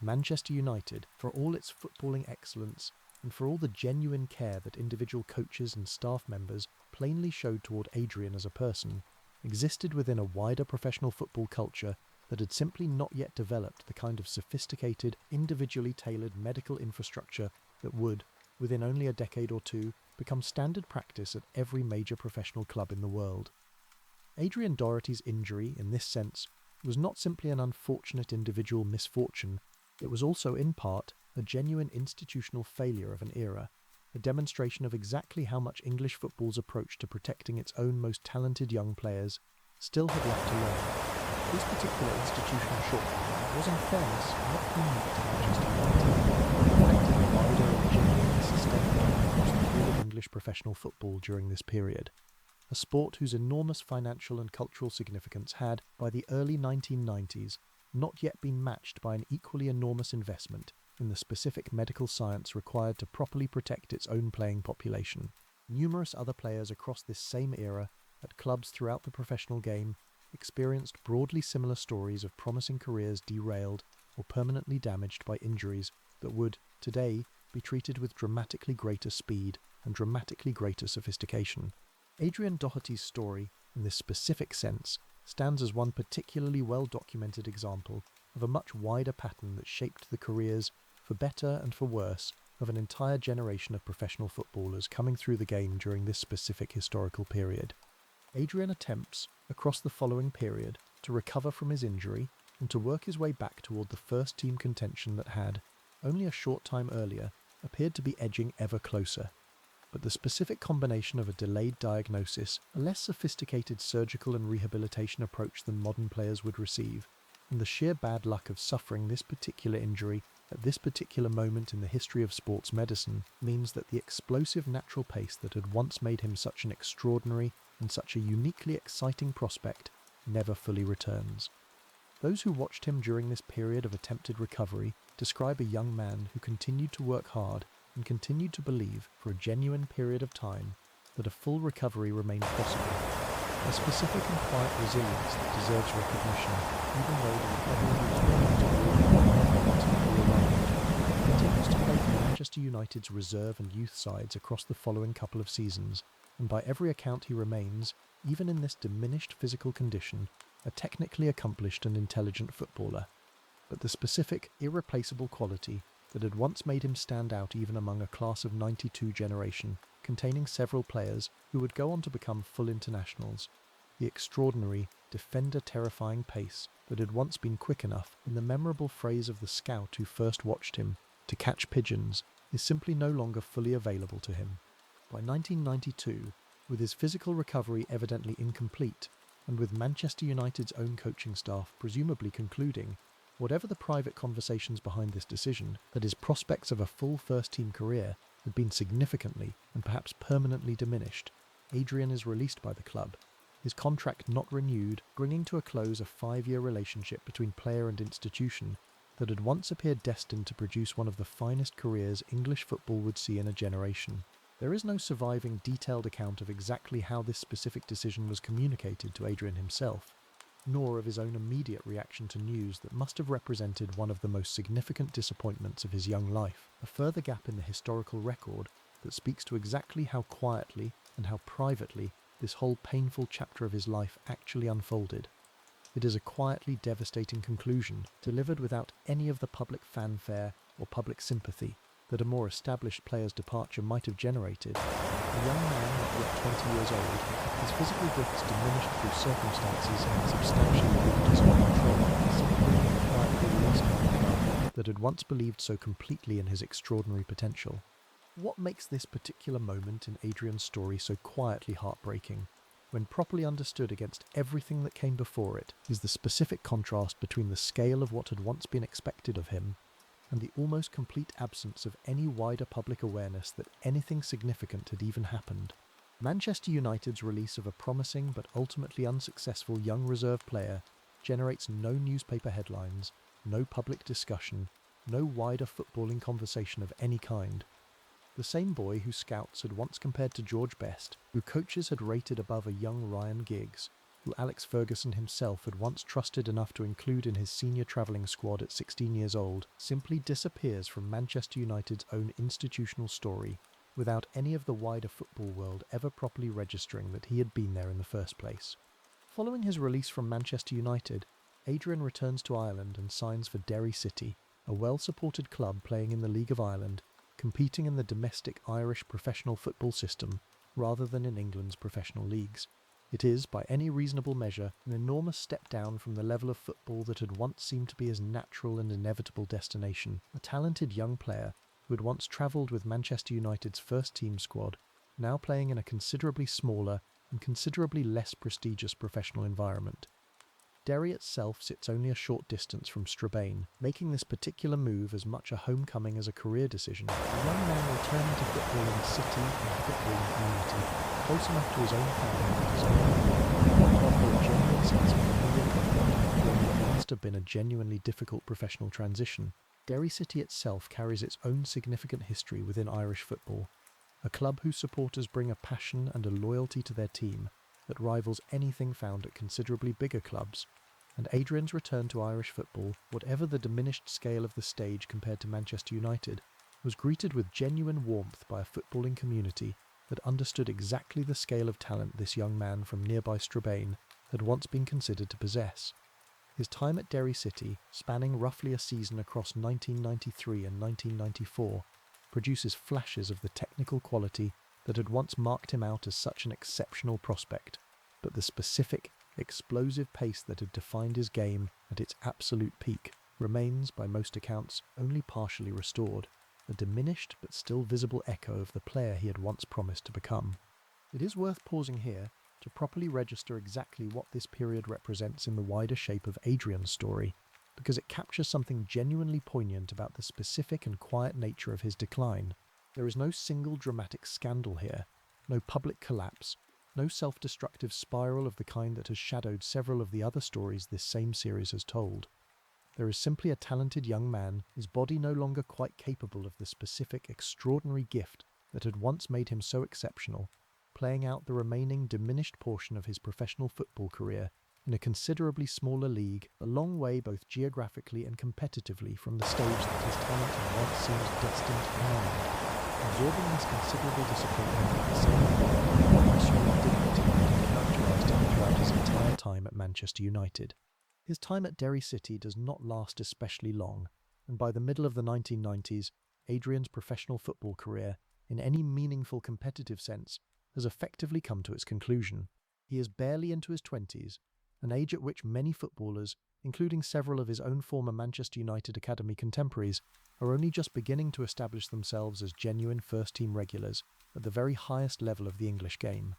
Manchester United, for all its footballing excellence and for all the genuine care that individual coaches and staff members plainly showed toward Adrian as a person, existed within a wider professional football culture that had simply not yet developed the kind of sophisticated, individually tailored medical infrastructure that would, within only a decade or two, become standard practice at every major professional club in the world. Adrian Doherty's injury, in this sense, was not simply an unfortunate individual misfortune, it was also, in part, a genuine institutional failure of an era, a demonstration of exactly how much English football's approach to protecting its own most talented young players still had left to learn. This particular institutional shortcoming was, in fairness, not unique to Manchester United, but reflected a wider and genuinely systemic gap across the whole of English professional football during this period. A sport whose enormous financial and cultural significance had, by the early 1990s, not yet been matched by an equally enormous investment in the specific medical science required to properly protect its own playing population. Numerous other players across this same era, at clubs throughout the professional game, experienced broadly similar stories of promising careers derailed or permanently damaged by injuries that would, today, be treated with dramatically greater speed and dramatically greater sophistication. Adrian Doherty's story, in this specific sense, stands as one particularly well-documented example of a much wider pattern that shaped the careers, for better and for worse, of an entire generation of professional footballers coming through the game during this specific historical period. Adrian attempts, across the following period, to recover from his injury and to work his way back toward the first-team contention that had, only a short time earlier, appeared to be edging ever closer. But the specific combination of a delayed diagnosis, a less sophisticated surgical and rehabilitation approach than modern players would receive, and the sheer bad luck of suffering this particular injury at this particular moment in the history of sports medicine means that the explosive natural pace that had once made him such an extraordinary and such a uniquely exciting prospect never fully returns. Those who watched him during this period of attempted recovery describe a young man who continued to work hard and continued to believe for a genuine period of time that a full recovery remained possible, a specific and quiet resilience that deserves recognition, even though the recovery he was working toward never ultimately arrived. He continues to play for Manchester United's reserve and youth sides across the following couple of seasons, and by every account he remains, even in this diminished physical condition, a technically accomplished and intelligent footballer. But the specific, irreplaceable quality that had once made him stand out even among a class of '92 generation, containing several players who would go on to become full internationals, the extraordinary, defender-terrifying pace that had once been quick enough, in the memorable phrase of the scout who first watched him, to catch pigeons, is simply no longer fully available to him. By 1992, with his physical recovery evidently incomplete, and with Manchester United's own coaching staff presumably concluding, whatever the private conversations behind this decision, that his prospects of a full first-team career had been significantly and perhaps permanently diminished, Adrian is released by the club, his contract not renewed, bringing to a close a 5-year relationship between player and institution that had once appeared destined to produce one of the finest careers English football would see in a generation. There is no surviving detailed account of exactly how this specific decision was communicated to Adrian himself, nor of his own immediate reaction to news that must have represented one of the most significant disappointments of his young life, a further gap in the historical record that speaks to exactly how quietly and how privately this whole painful chapter of his life actually unfolded. It is a quietly devastating conclusion, delivered without any of the public fanfare or public sympathy that a more established player's departure might have generated. A young man not yet 20 years old, his physical gifts diminished through circumstances substantially beyond his own control, simply and quietly released from the club that had once believed so completely in his extraordinary potential. What makes this particular moment in Adrian's story so quietly heartbreaking, when properly understood against everything that came before it, is the specific contrast between the scale of what had once been expected of him and the almost complete absence of any wider public awareness that anything significant had even happened. Manchester United's release of a promising but ultimately unsuccessful young reserve player generates no newspaper headlines, no public discussion, no wider footballing conversation of any kind. The same boy who scouts had once compared to George Best, who coaches had rated above a young Ryan Giggs, who Alex Ferguson himself had once trusted enough to include in his senior travelling squad at 16 years old, simply disappears from Manchester United's own institutional story, without any of the wider football world ever properly registering that he had been there in the first place. Following his release from Manchester United, Adrian returns to Ireland and signs for Derry City, a well-supported club playing in the League of Ireland, competing in the domestic Irish professional football system rather than in England's professional leagues. It is, by any reasonable measure, an enormous step down from the level of football that had once seemed to be his natural and inevitable destination. A talented young player who had once travelled with Manchester United's first team squad, now playing in a considerably smaller and considerably less prestigious professional environment. Derry itself sits only a short distance from Strabane, making this particular move as much a homecoming as a career decision. A young man returning to football in the city and footballing community, close enough to his own family and his own to offer a genuine sense of familiar comfort during what must have been a genuinely difficult professional transition. Derry City itself carries its own significant history within Irish football, a club whose supporters bring a passion and a loyalty to their team that rivals anything found at considerably bigger clubs, and Adrian's return to Irish football, whatever the diminished scale of the stage compared to Manchester United, was greeted with genuine warmth by a footballing community that understood exactly the scale of talent this young man from nearby Strabane had once been considered to possess. His time at Derry City, spanning roughly a season across 1993 and 1994, produces flashes of the technical quality that had once marked him out as such an exceptional prospect, but the specific, explosive pace that had defined his game at its absolute peak remains, by most accounts, only partially restored, a diminished but still visible echo of the player he had once promised to become. It is worth pausing here to properly register exactly what this period represents in the wider shape of Adrian's story, because it captures something genuinely poignant about the specific and quiet nature of his decline. There is no single dramatic scandal here, no public collapse, no self-destructive spiral of the kind that has shadowed several of the other stories this same series has told. There is simply a talented young man, his body no longer quite capable of the specific, extraordinary gift that had once made him so exceptional, playing out the remaining diminished portion of his professional football career in a considerably smaller league, a long way both geographically and competitively from the stage that his talent had once seemed destined to command, absorbing this considerable disappointment with the same pride and assumed dignity that had characterised him throughout his entire time at Manchester United. His time at Derry City does not last especially long, and by the middle of the 1990s, Adrian's professional football career, in any meaningful competitive sense, has effectively come to its conclusion. He is barely into his 20s, an age at which many footballers, including several of his own former Manchester United Academy contemporaries, are only just beginning to establish themselves as genuine first-team regulars at the very highest level of the English game.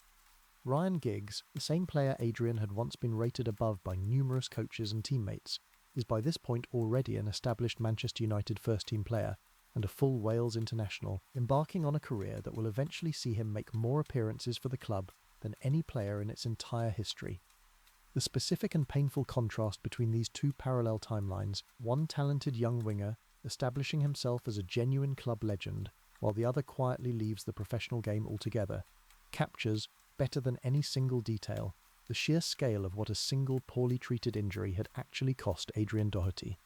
Ryan Giggs, the same player Adrian had once been rated above by numerous coaches and teammates, is by this point already an established Manchester United first-team player and a full Wales international, embarking on a career that will eventually see him make more appearances for the club than any player in its entire history. The specific and painful contrast between these two parallel timelines, one talented young winger establishing himself as a genuine club legend, while the other quietly leaves the professional game altogether, captures, better than any single detail, the sheer scale of what a single poorly treated injury had actually cost Adrian Doherty.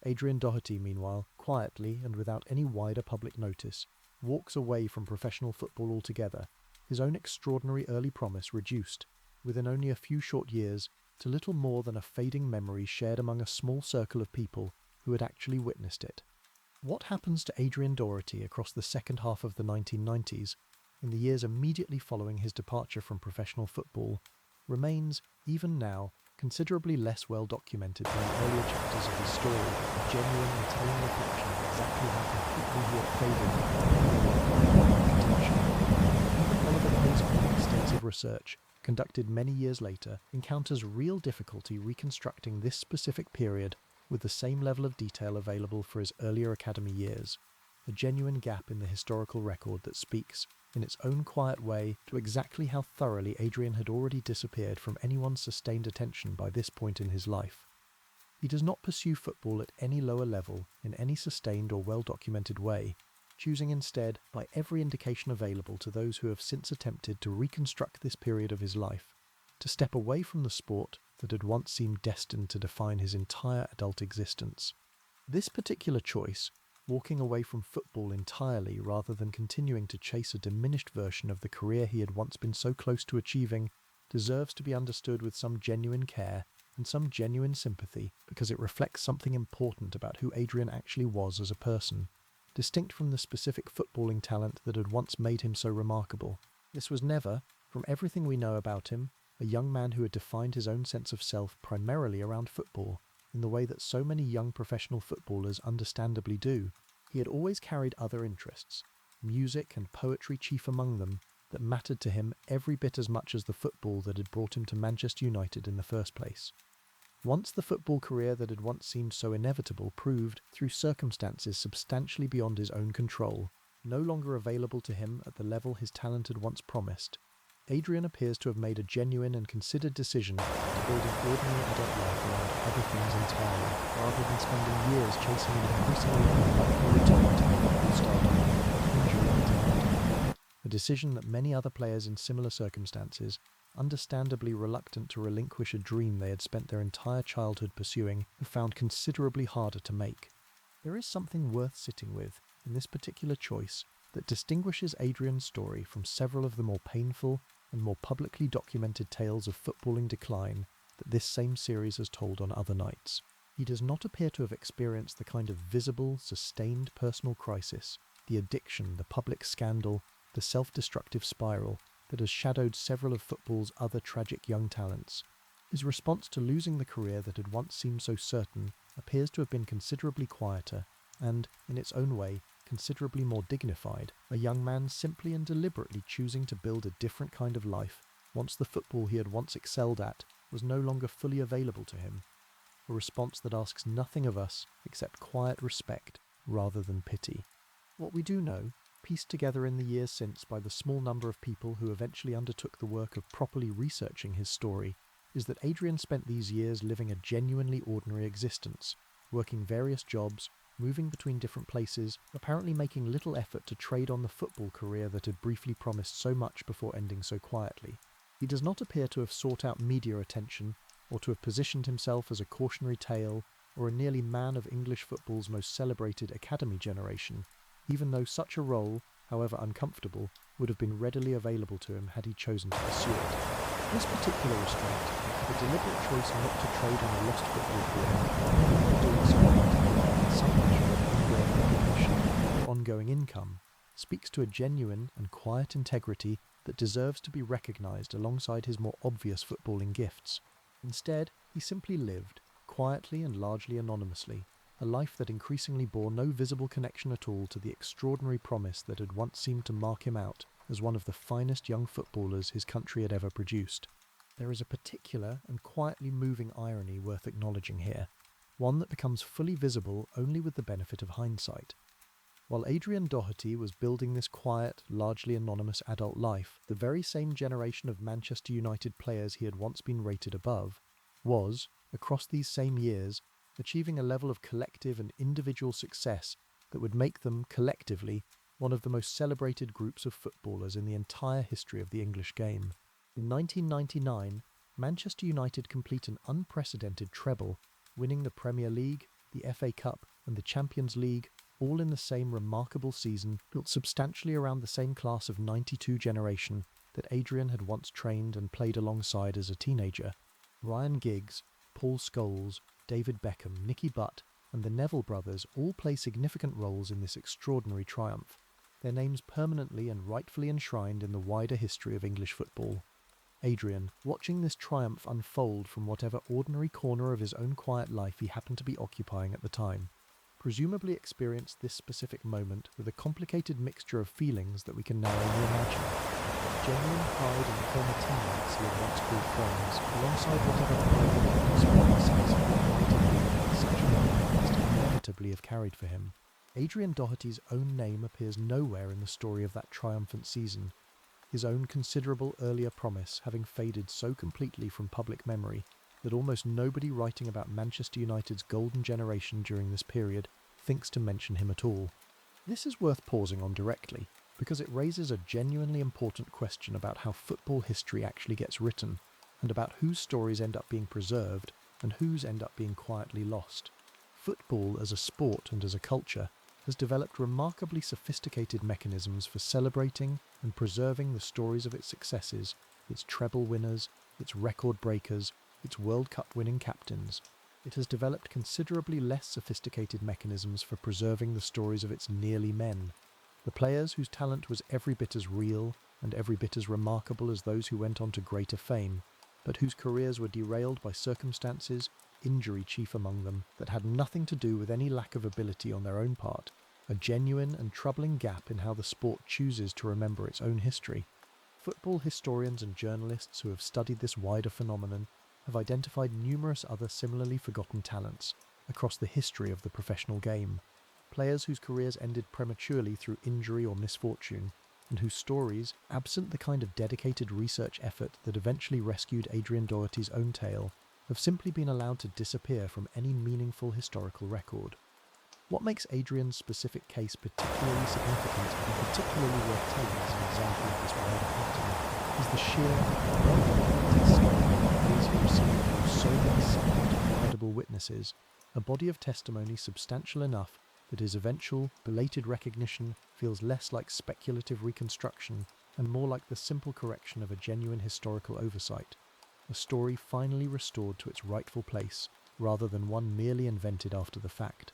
Adrian Doherty, meanwhile, quietly and without any wider public notice, walks away from professional football altogether, his own extraordinary early promise reduced, within only a few short years, to little more than a fading memory shared among a small circle of people who had actually witnessed it. What happens to Adrian Doherty across the second half of the 1990s, in the years immediately following his departure from professional football, remains, even now, considerably less well documented than the earlier chapters of his story, a genuine and telling reflection of exactly how completely he had faded from Even Oliver Kay's own extensive research, conducted many years later, encounters real difficulty reconstructing this specific period with the same level of detail available for his earlier academy years, a genuine gap in the historical record that speaks, in its own quiet way, to exactly how thoroughly Adrian had already disappeared from anyone's sustained attention by this point in his life. He does not pursue football at any lower level in any sustained or well-documented way, choosing instead, by every indication available to those who have since attempted to reconstruct this period of his life, to step away from the sport that had once seemed destined to define his entire adult existence. This particular choice, walking away from football entirely rather than continuing to chase a diminished version of the career he had once been so close to achieving, deserves to be understood with some genuine care and some genuine sympathy, because it reflects something important about who Adrian actually was as a person, distinct from the specific footballing talent that had once made him so remarkable. This was never, from everything we know about him, a young man who had defined his own sense of self primarily around football, in the way that so many young professional footballers understandably do. He had always carried other interests, music and poetry chief among them, that mattered to him every bit as much as the football that had brought him to Manchester United in the first place. Once the football career that had once seemed so inevitable proved, through circumstances substantially beyond his own control, no longer available to him at the level his talent had once promised, Adrian appears to have made a genuine and considered decision to build an ordinary adult life around other things entirely, rather than spending years chasing an increasingly unlikely return to the football stardom that injury had denied. A decision that many other players in similar circumstances, understandably reluctant to relinquish a dream they had spent their entire childhood pursuing, have found considerably harder to make. There is something worth sitting with in this particular choice that distinguishes Adrian's story from several of the more painful and more publicly documented tales of footballing decline that this same series has told on other nights. He does not appear to have experienced the kind of visible, sustained personal crisis, the addiction, the public scandal, the self-destructive spiral that has shadowed several of football's other tragic young talents. His response to losing the career that had once seemed so certain appears to have been considerably quieter and, in its own way, considerably more dignified, a young man simply and deliberately choosing to build a different kind of life once the football he had once excelled at was no longer fully available to him. A response that asks nothing of us except quiet respect rather than pity. What we do know, pieced together in the years since by the small number of people who eventually undertook the work of properly researching his story, is that Adrian spent these years living a genuinely ordinary existence, working various jobs, moving between different places, apparently making little effort to trade on the football career that had briefly promised so much before ending so quietly. He does not appear to have sought out media attention, or to have positioned himself as a cautionary tale, or a nearly man of English football's most celebrated academy generation, even though such a role, however uncomfortable, would have been readily available to him had he chosen to pursue it. This particular restraint, the deliberate choice not to trade on a lost football career, even though doing so provided some measure of ongoing recognition or ongoing income, speaks to a genuine and quiet integrity that deserves to be recognised alongside his more obvious footballing gifts. Instead, he simply lived, quietly and largely anonymously, a life that increasingly bore no visible connection at all to the extraordinary promise that had once seemed to mark him out as one of the finest young footballers his country had ever produced. There is a particular and quietly moving irony worth acknowledging here, one that becomes fully visible only with the benefit of hindsight. While Adrian Doherty was building this quiet, largely anonymous adult life, the very same generation of Manchester United players he had once been rated above was, across these same years, achieving a level of collective and individual success that would make them, collectively, one of the most celebrated groups of footballers in the entire history of the English game. In 1999, Manchester United complete an unprecedented treble, winning the Premier League, the FA Cup and the Champions League, all in the same remarkable season, built substantially around the same class of '92 generation that Adrian had once trained and played alongside as a teenager. Ryan Giggs, Paul Scholes, David Beckham, Nicky Butt and the Neville brothers all play significant roles in this extraordinary triumph, their names permanently and rightfully enshrined in the wider history of English football. Adrian, watching this triumph unfold from whatever ordinary corner of his own quiet life he happened to be occupying at the time, presumably experienced this specific moment with a complicated mixture of feelings that we can now only imagine. Genuine pride in former teammates he had once called friends, alongside whatever private and small sense of what might have been such a moment must inevitably have carried for him. Adrian Doherty's own name appears nowhere in the story of that triumphant season, his own considerable earlier promise having faded so completely from public memory that almost nobody writing about Manchester United's golden generation during this period thinks to mention him at all. This is worth pausing on directly, because it raises a genuinely important question about how football history actually gets written, and about whose stories end up being preserved and whose end up being quietly lost. Football as a sport and as a culture has developed remarkably sophisticated mechanisms for celebrating and preserving the stories of its successes, its treble winners, its record breakers, its World Cup winning captains. It has developed considerably less sophisticated mechanisms for preserving the stories of its nearly men, the players whose talent was every bit as real and every bit as remarkable as those who went on to greater fame, but whose careers were derailed by circumstances, injury chief among them, that had nothing to do with any lack of ability on their own part, a genuine and troubling gap in how the sport chooses to remember its own history. Football historians and journalists who have studied this wider phenomenon have identified numerous other similarly forgotten talents across the history of the professional game, players whose careers ended prematurely through injury or misfortune, and whose stories, absent the kind of dedicated research effort that eventually rescued Adrian Doherty's own tale, have simply been allowed to disappear from any meaningful historical record. What makes Adrian's specific case particularly significant and particularly worth telling as an example of this wider pattern is the sheer, well-documented scale of praise he received from so many silent, credible witnesses, a body of testimony substantial enough that his eventual, belated recognition feels less like speculative reconstruction and more like the simple correction of a genuine historical oversight, a story finally restored to its rightful place, rather than one merely invented after the fact.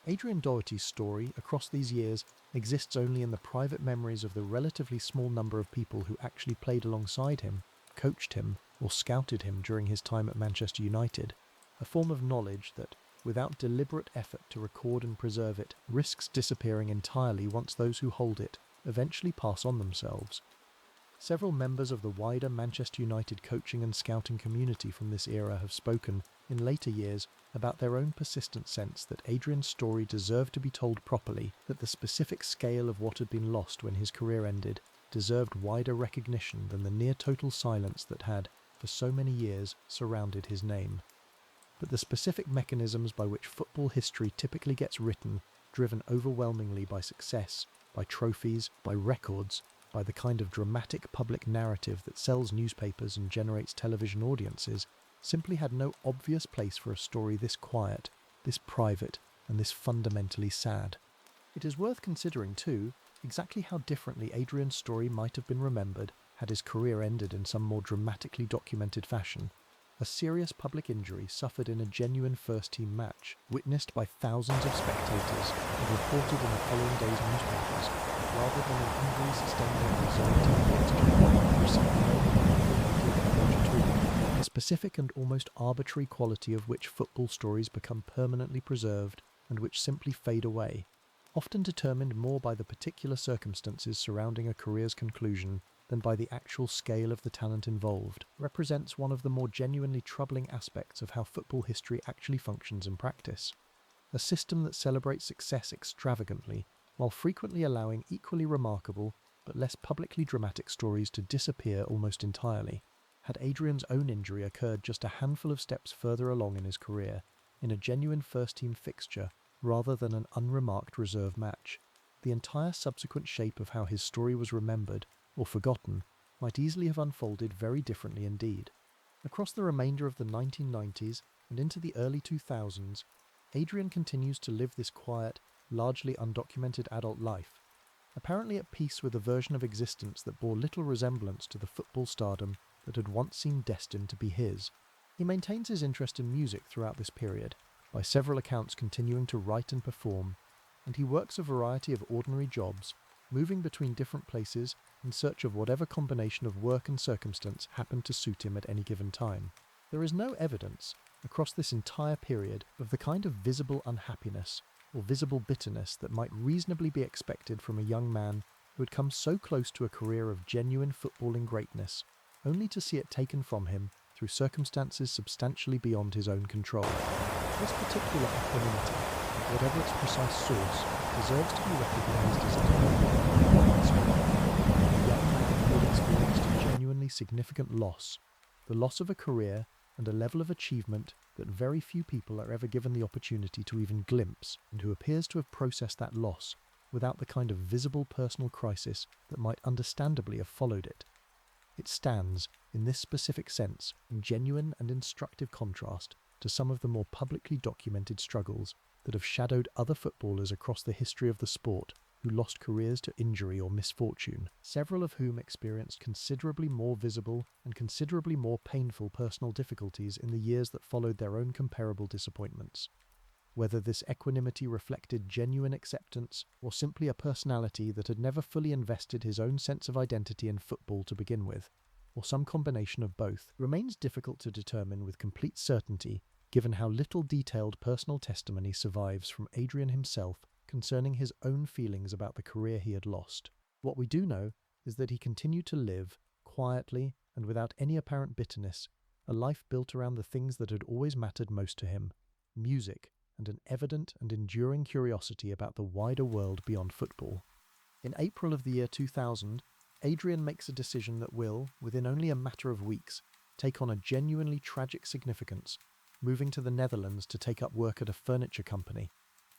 Adrian Doherty's story, across these years, exists only in the private memories of the relatively small number of people who actually played alongside him, coached him, or scouted him during his time at Manchester United, a form of knowledge that, without deliberate effort to record and preserve it, risks disappearing entirely once those who hold it eventually pass on themselves. Several members of the wider Manchester United coaching and scouting community from this era have spoken, in later years, about their own persistent sense that Adrian's story deserved to be told properly, that the specific scale of what had been lost when his career ended deserved wider recognition than the near-total silence that had, for so many years, surrounded his name. But the specific mechanisms by which football history typically gets written, driven overwhelmingly by success, by trophies, by records, by the kind of dramatic public narrative that sells newspapers and generates television audiences, simply had no obvious place for a story this quiet, this private, and this fundamentally sad. It is worth considering, too, exactly how differently Adrian's story might have been remembered had his career ended in some more dramatically documented fashion. A serious public injury suffered in a genuine first-team match, witnessed by thousands of spectators and reported in the following day's newspapers, rather than an injury sustained in a reserve team fixture, receiving no meaningful coverage at all, the specific and almost arbitrary quality of which football stories become permanently preserved and which simply fade away, often determined more by the particular circumstances surrounding a career's conclusion than by the actual scale of the talent involved, represents one of the more genuinely troubling aspects of how football history actually functions in practice. A system that celebrates success extravagantly, while frequently allowing equally remarkable, but less publicly dramatic stories to disappear almost entirely. Had Adrian's own injury occurred just a handful of steps further along in his career, in a genuine first-team fixture, rather than an unremarked reserve match, the entire subsequent shape of how his story was remembered, or forgotten, might easily have unfolded very differently indeed. Across the remainder of the 1990s and into the early 2000s, Adrian continues to live this quiet, largely undocumented adult life, apparently at peace with a version of existence that bore little resemblance to the football stardom that had once seemed destined to be his. He maintains his interest in music throughout this period, by several accounts continuing to write and perform, and he works a variety of ordinary jobs, moving between different places in search of whatever combination of work and circumstance happened to suit him at any given time. There is no evidence, across this entire period, of the kind of visible unhappiness or visible bitterness that might reasonably be expected from a young man who had come so close to a career of genuine footballing greatness, only to see it taken from him through circumstances substantially beyond his own control. This particular equanimity, whatever its precise source, deserves to be recognised as a young man who had experienced a genuinely significant loss, the loss of a career and a level of achievement that very few people are ever given the opportunity to even glimpse, and who appears to have processed that loss without the kind of visible personal crisis that might understandably have followed it. It stands, in this specific sense, in genuine and instructive contrast to some of the more publicly documented struggles that have shadowed other footballers across the history of the sport who lost careers to injury or misfortune, several of whom experienced considerably more visible and considerably more painful personal difficulties in the years that followed their own comparable disappointments. Whether this equanimity reflected genuine acceptance or simply a personality that had never fully invested his own sense of identity in football to begin with, or some combination of both, remains difficult to determine with complete certainty given how little detailed personal testimony survives from Adrian himself concerning his own feelings about the career he had lost. What we do know is that he continued to live, quietly and without any apparent bitterness, a life built around the things that had always mattered most to him: music, and an evident and enduring curiosity about the wider world beyond football. In April of the year 2000, Adrian makes a decision that will, within only a matter of weeks, take on a genuinely tragic significance, moving to the Netherlands to take up work at a furniture company,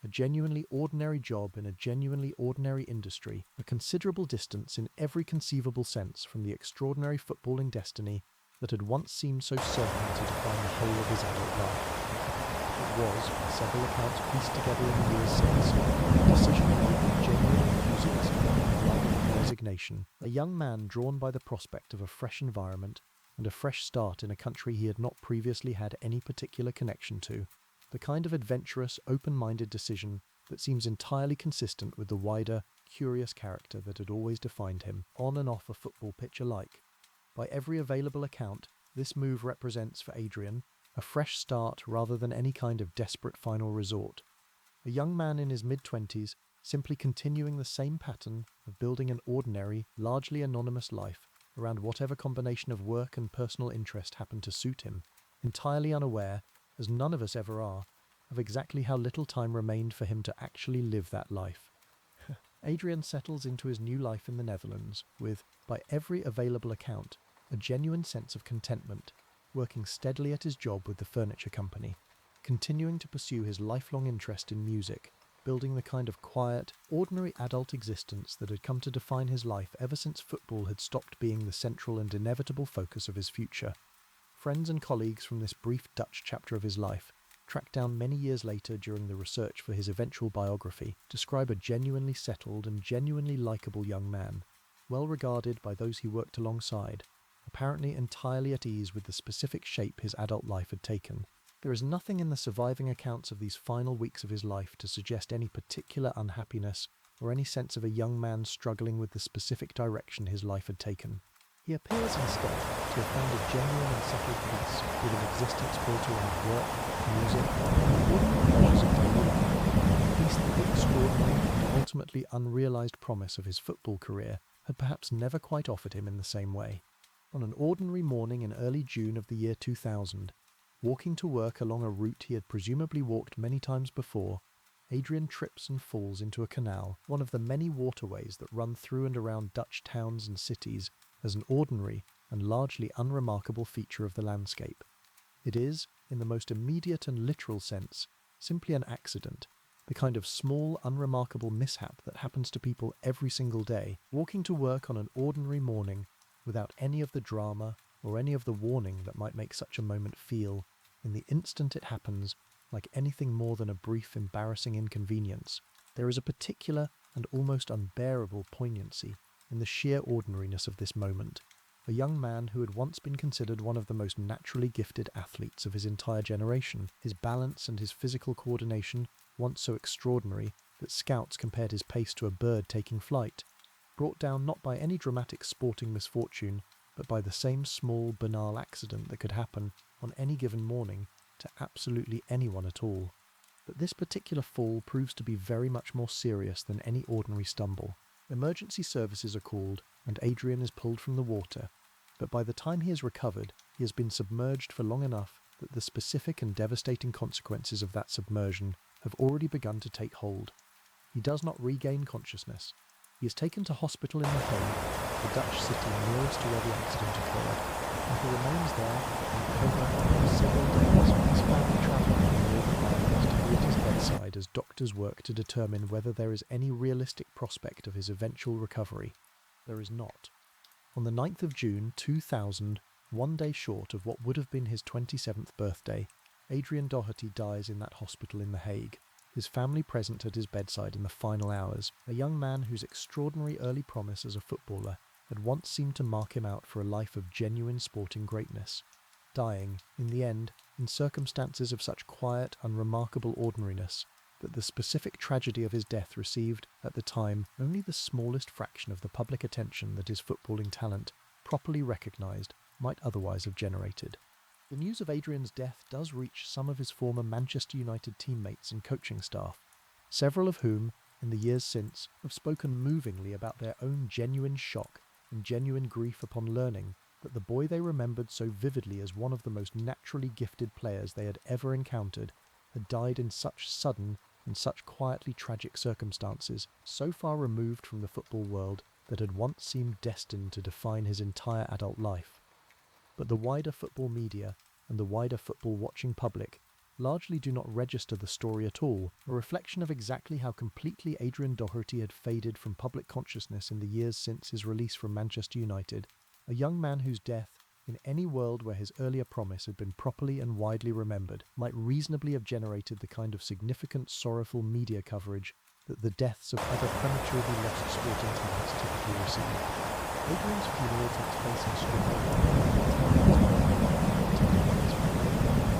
a genuinely ordinary job in a genuinely ordinary industry, a considerable distance in every conceivable sense from the extraordinary footballing destiny that had once seemed so certain to define the whole of his adult life. It was, by several accounts pieced together in the years since, a decision made with genuine enthusiasm rather than resignation, a young man drawn by the prospect of a fresh environment and a fresh start in a country he had not previously had any particular connection to, the kind of adventurous, open-minded decision that seems entirely consistent with the wider, curious character that had always defined him, on and off a football pitch alike. By every available account, this move represents for Adrian a fresh start rather than any kind of desperate final resort. A young man in his mid-20s, simply continuing the same pattern of building an ordinary, largely anonymous life around whatever combination of work and personal interest happened to suit him, entirely unaware, as none of us ever are, of exactly how little time remained for him to actually live that life. Adrian settles into his new life in the Netherlands with, by every available account, a genuine sense of contentment, working steadily at his job with the furniture company, continuing to pursue his lifelong interest in music, building the kind of quiet, ordinary adult existence that had come to define his life ever since football had stopped being the central and inevitable focus of his future. Friends and colleagues from this brief Dutch chapter of his life, tracked down many years later during the research for his eventual biography, describe a genuinely settled and genuinely likeable young man, well regarded by those he worked alongside, apparently entirely at ease with the specific shape his adult life had taken. There is nothing in the surviving accounts of these final weeks of his life to suggest any particular unhappiness or any sense of a young man struggling with the specific direction his life had taken. He appears instead to have found a genuine and settled peace with an existence built around work, music, and the ordinary pleasures of daily life, a peace that the extraordinary and ultimately unrealised promise of his football career had perhaps never quite offered him in the same way. On an ordinary morning in early June of the year 2000, walking to work along a route he had presumably walked many times before, Adrian trips and falls into a canal, one of the many waterways that run through and around Dutch towns and cities as an ordinary and largely unremarkable feature of the landscape. It is, in the most immediate and literal sense, simply an accident, the kind of small, unremarkable mishap that happens to people every single day, walking to work on an ordinary morning without any of the drama or any of the warning that might make such a moment feel, in the instant it happens, like anything more than a brief, embarrassing inconvenience. There is a particular and almost unbearable poignancy in the sheer ordinariness of this moment. A young man who had once been considered one of the most naturally gifted athletes of his entire generation, his balance and his physical coordination once so extraordinary that scouts compared his pace to a bird taking flight, brought down not by any dramatic sporting misfortune, but by the same small, banal accident that could happen on any given morning to absolutely anyone at all. But this particular fall proves to be very much more serious than any ordinary stumble. Emergency services are called, and Adrian is pulled from the water, but by the time he is recovered, he has been submerged for long enough that the specific and devastating consequences of that submersion have already begun to take hold. He does not regain consciousness. He is taken to hospital in The Hague, the Dutch city nearest to where the accident occurred, and he remains there in a coma for several days, with his family travelling from Northern Ireland to be at his bedside as doctors work to determine whether there is any realistic prospect of his eventual recovery. There is not. On the 9th of June 2000, one day short of what would have been his 27th birthday, Adrian Doherty dies in that hospital in The Hague, his family present at his bedside in the final hours, a young man whose extraordinary early promise as a footballer had once seemed to mark him out for a life of genuine sporting greatness, dying, in the end, in circumstances of such quiet, unremarkable ordinariness that the specific tragedy of his death received, at the time, only the smallest fraction of the public attention that his footballing talent, properly recognised, might otherwise have generated. The news of Adrian's death does reach some of his former Manchester United teammates and coaching staff, several of whom, in the years since, have spoken movingly about their own genuine shock and genuine grief upon learning that the boy they remembered so vividly as one of the most naturally gifted players they had ever encountered had died in such sudden and such quietly tragic circumstances, so far removed from the football world that had once seemed destined to define his entire adult life. But the wider football media and the wider football watching public largely do not register the story at all, a reflection of exactly how completely Adrian Doherty had faded from public consciousness in the years since his release from Manchester United, a young man whose death, in any world where his earlier promise had been properly and widely remembered, might reasonably have generated the kind of significant, sorrowful media coverage that the deaths of other prematurely lost sporting talents typically receive. Adrian's funeral takes place in Strabane,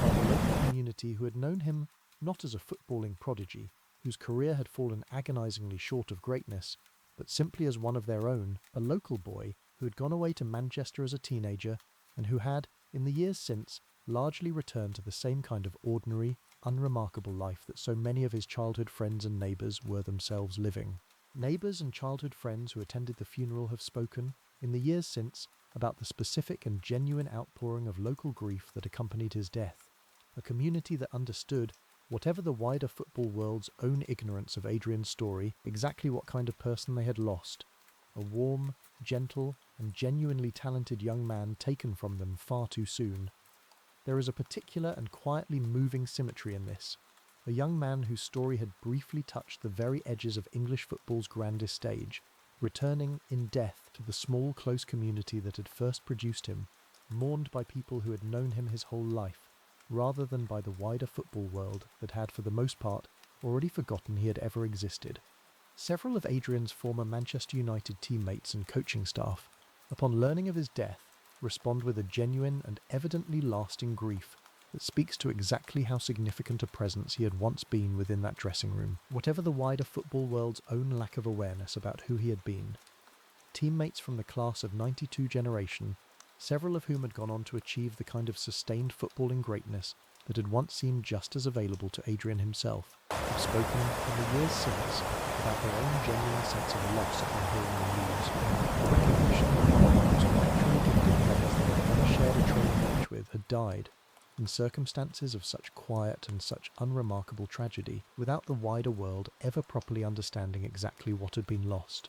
by the local community who had known him not as a footballing prodigy, whose career had fallen agonisingly short of greatness, but simply as one of their own, a local boy who had gone away to Manchester as a teenager and who had, in the years since, largely returned to the same kind of ordinary, unremarkable life that so many of his childhood friends and neighbours were themselves living. Neighbours and childhood friends who attended the funeral have spoken, in the years since, about the specific and genuine outpouring of local grief that accompanied his death, a community that understood, whatever the wider football world's own ignorance of Adrian's story, exactly what kind of person they had lost, a warm, gentle, and genuinely talented young man taken from them far too soon. There is a particular and quietly moving symmetry in this. A young man whose story had briefly touched the very edges of English football's grandest stage, returning in death to the small, close community that had first produced him, mourned by people who had known him his whole life, rather than by the wider football world that had, for the most part, already forgotten he had ever existed. Several of Adrian's former Manchester United teammates and coaching staff, upon learning of his death, respond with a genuine and evidently lasting grief that speaks to exactly how significant a presence he had once been within that dressing room, whatever the wider football world's own lack of awareness about who he had been. Teammates from the class of '92 generation, several of whom had gone on to achieve the kind of sustained footballing greatness that had once seemed just as available to Adrian himself, have spoken in the years since about their own genuine sense of loss upon hearing the news, the recognition that one of the most naturally gifted players they had ever shared a training pitch with had died, in circumstances of such quiet and such unremarkable tragedy, without the wider world ever properly understanding exactly what had been lost.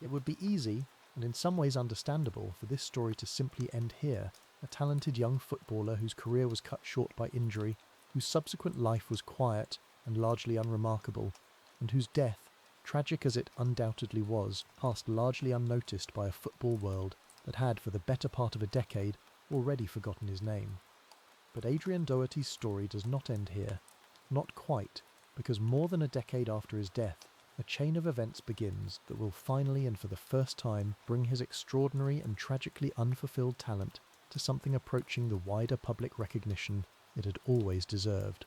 It would be easy, and in some ways understandable, for this story to simply end here, a talented young footballer whose career was cut short by injury, whose subsequent life was quiet and largely unremarkable, and whose death, tragic as it undoubtedly was, passed largely unnoticed by a football world that had, for the better part of a decade, already forgotten his name. But Adrian Doherty's story does not end here. Not quite, because more than a decade after his death, a chain of events begins that will finally and for the first time bring his extraordinary and tragically unfulfilled talent to something approaching the wider public recognition it had always deserved.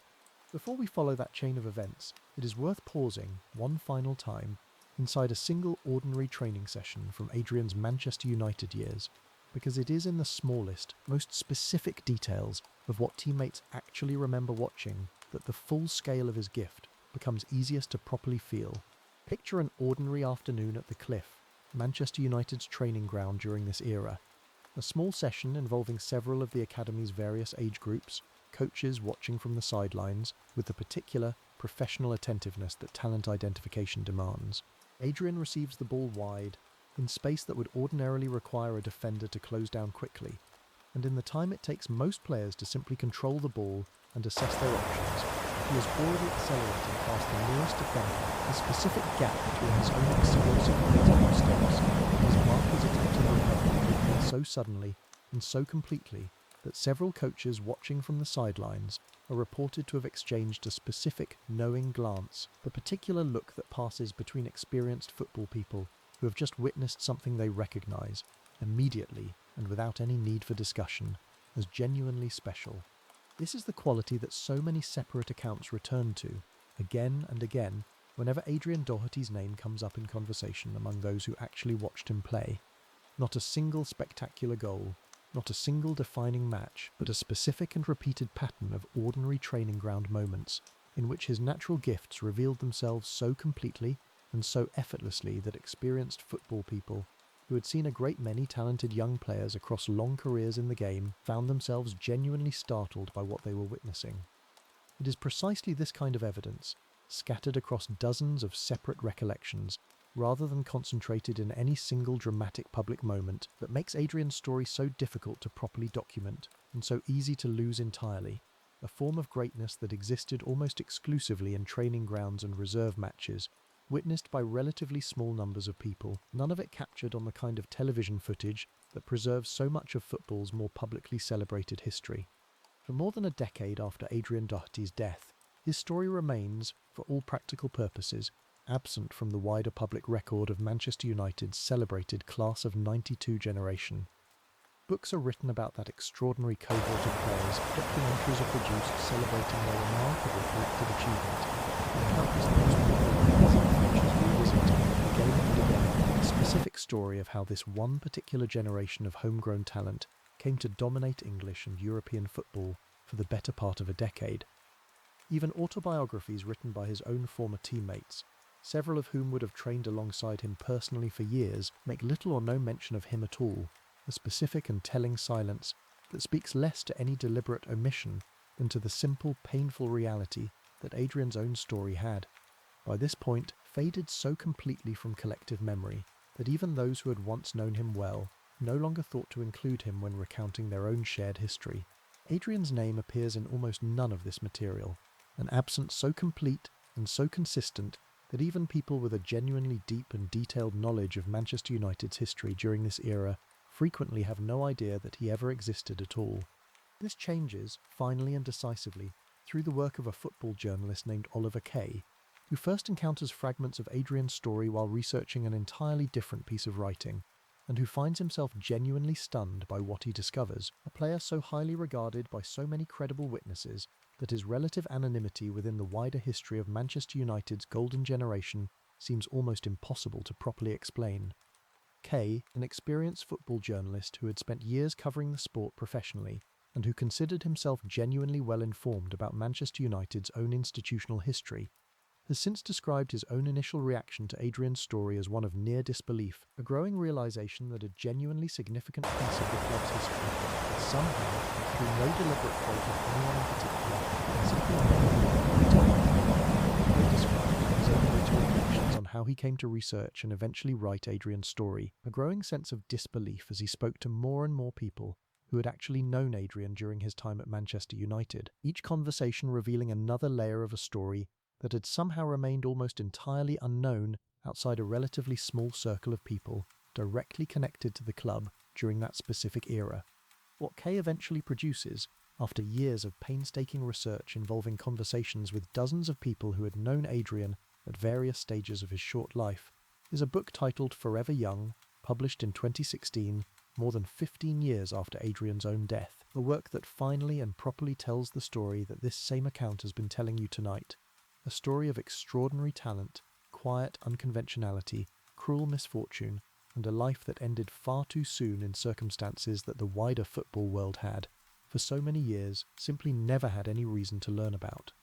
Before we follow that chain of events, it is worth pausing, one final time, inside a single ordinary training session from Adrian's Manchester United years, because it is in the smallest, most specific details of what teammates actually remember watching that the full scale of his gift becomes easiest to properly feel. Picture an ordinary afternoon at the Cliff, Manchester United's training ground during this era. A small session involving several of the academy's various age groups, coaches watching from the sidelines, with the particular, professional attentiveness that talent identification demands. Adrian receives the ball wide, in space that would ordinarily require a defender to close down quickly, and in the time it takes most players to simply control the ball and assess their options, he has already accelerated past the nearest defender, a specific gap between his own explosive vertical steps and his marker's attempted recovery opening so suddenly and so completely that several coaches watching from the sidelines are reported to have exchanged a specific knowing glance, the particular look that passes between experienced football people who have just witnessed something they recognise, immediately and without any need for discussion, as genuinely special. This is the quality that so many separate accounts return to, again and again, whenever Adrian Doherty's name comes up in conversation among those who actually watched him play. Not a single spectacular goal, not a single defining match, but a specific and repeated pattern of ordinary training ground moments in which his natural gifts revealed themselves so completely and so effortlessly that experienced football people who had seen a great many talented young players across long careers in the game found themselves genuinely startled by what they were witnessing. It is precisely this kind of evidence, scattered across dozens of separate recollections, rather than concentrated in any single dramatic public moment, that makes Adrian's story so difficult to properly document and so easy to lose entirely, a form of greatness that existed almost exclusively in training grounds and reserve matches, witnessed by relatively small numbers of people, none of it captured on the kind of television footage that preserves so much of football's more publicly celebrated history. For more than a decade after Adrian Doherty's death, his story remains, for all practical purposes, absent from the wider public record of Manchester United's celebrated Class of '92 generation. Books are written about that extraordinary cohort of players, documentaries are produced celebrating their remarkable collective achievement, and countless newspaper features revisit, again and again, the specific story of how this one particular generation of homegrown talent came to dominate English and European football for the better part of a decade. Even autobiographies written by his own former teammates, several of whom would have trained alongside him personally for years, make little or no mention of him at all, a specific and telling silence that speaks less to any deliberate omission than to the simple, painful reality that Adrian's own story had, by this point, faded so completely from collective memory that even those who had once known him well no longer thought to include him when recounting their own shared history. Adrian's name appears in almost none of this material, an absence so complete and so consistent that even people with a genuinely deep and detailed knowledge of Manchester United's history during this era frequently have no idea that he ever existed at all. This changes, finally and decisively, through the work of a football journalist named Oliver Kay, who first encounters fragments of Adrian's story while researching an entirely different piece of writing, and who finds himself genuinely stunned by what he discovers, a player so highly regarded by so many credible witnesses that his relative anonymity within the wider history of Manchester United's golden generation seems almost impossible to properly explain. Kay, an experienced football journalist who had spent years covering the sport professionally, and who considered himself genuinely well informed about Manchester United's own institutional history, has since described his own initial reaction to Adrian's story as one of near disbelief, a growing realization that a genuinely significant piece of the club's history had somehow, through no deliberate fault of anyone in particular, simply never been told. He described his own later reflections on how he came to research and eventually write Adrian's story, a growing sense of disbelief as he spoke to more and more people who had actually known Adrian during his time at Manchester United, each conversation revealing another layer of a story that had somehow remained almost entirely unknown outside a relatively small circle of people directly connected to the club during that specific era. What Kay eventually produces, after years of painstaking research involving conversations with dozens of people who had known Adrian at various stages of his short life, is a book titled Forever Young, published in 2016, more than 15 years after Adrian's own death, a work that finally and properly tells the story that this same account has been telling you tonight. A story of extraordinary talent, quiet unconventionality, cruel misfortune, and a life that ended far too soon in circumstances that the wider football world had, for so many years, simply never had any reason to learn about.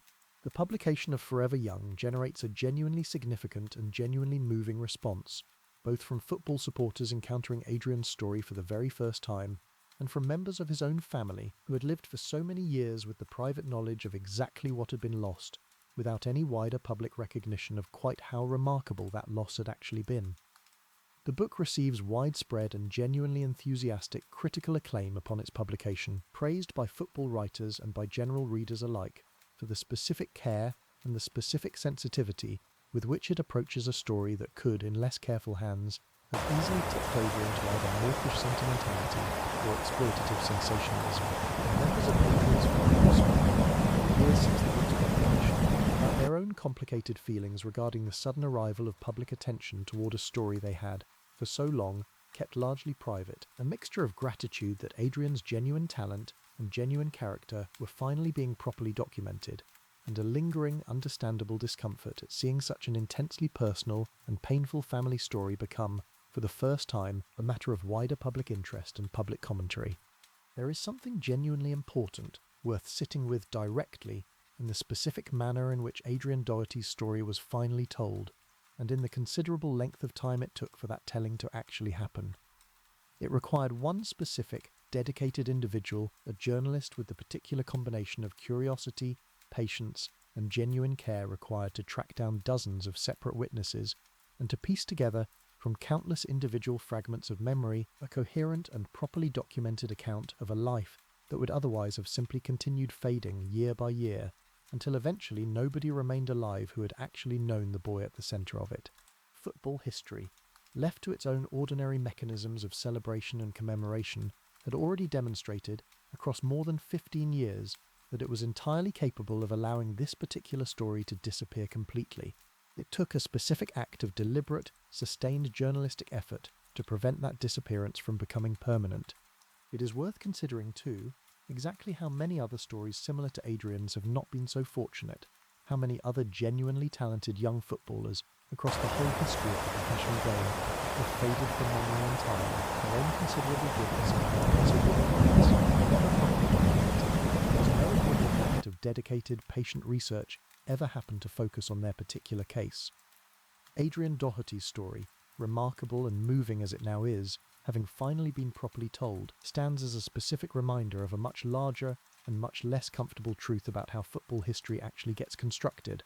The publication of Forever Young generates a genuinely significant and genuinely moving response, both from football supporters encountering Adrian's story for the very first time, and from members of his own family who had lived for so many years with the private knowledge of exactly what had been lost, without any wider public recognition of quite how remarkable that loss had actually been. The book receives widespread and genuinely enthusiastic critical acclaim upon its publication, praised by football writers and by general readers alike for the specific care and the specific sensitivity with which it approaches a story that could, in less careful hands, have easily tipped over into either mawkish sentimentality or exploitative sensationalism. Members of Adrian's family have spoken, in the years since the book's publication, about their own complicated feelings regarding the sudden arrival of public attention toward a story they had, for so long, kept largely private, a mixture of gratitude that Adrian's genuine talent and genuine character were finally being properly documented, and a lingering, understandable discomfort at seeing such an intensely personal and painful family story become, for the first time, a matter of wider public interest and public commentary. There is something genuinely important, worth sitting with directly, in the specific manner in which Adrian Doherty's story was finally told, and in the considerable length of time it took for that telling to actually happen. It required one specific, dedicated individual, a journalist with the particular combination of curiosity, patience, and genuine care required to track down dozens of separate witnesses and to piece together, from countless individual fragments of memory, a coherent and properly documented account of a life that would otherwise have simply continued fading year by year until eventually nobody remained alive who had actually known the boy at the centre of it. Football history, left to its own ordinary mechanisms of celebration and commemoration, had already demonstrated, across more than 15 years, that it was entirely capable of allowing this particular story to disappear completely. It took a specific act of deliberate, sustained journalistic effort to prevent that disappearance from becoming permanent. It is worth considering, too, exactly how many other stories similar to Adrian's have not been so fortunate, how many other genuinely talented young footballers across the whole history of the professional game have faded from memory entirely, their own considerable gifts and their considerable merits, never properly documented, because no equivalent act of dedicated, patient research ever happened to focus on their particular case. Adrian Doherty's story, remarkable and moving as it now is, having finally been properly told, stands as a specific reminder of a much larger and much less comfortable truth about how football history actually gets constructed,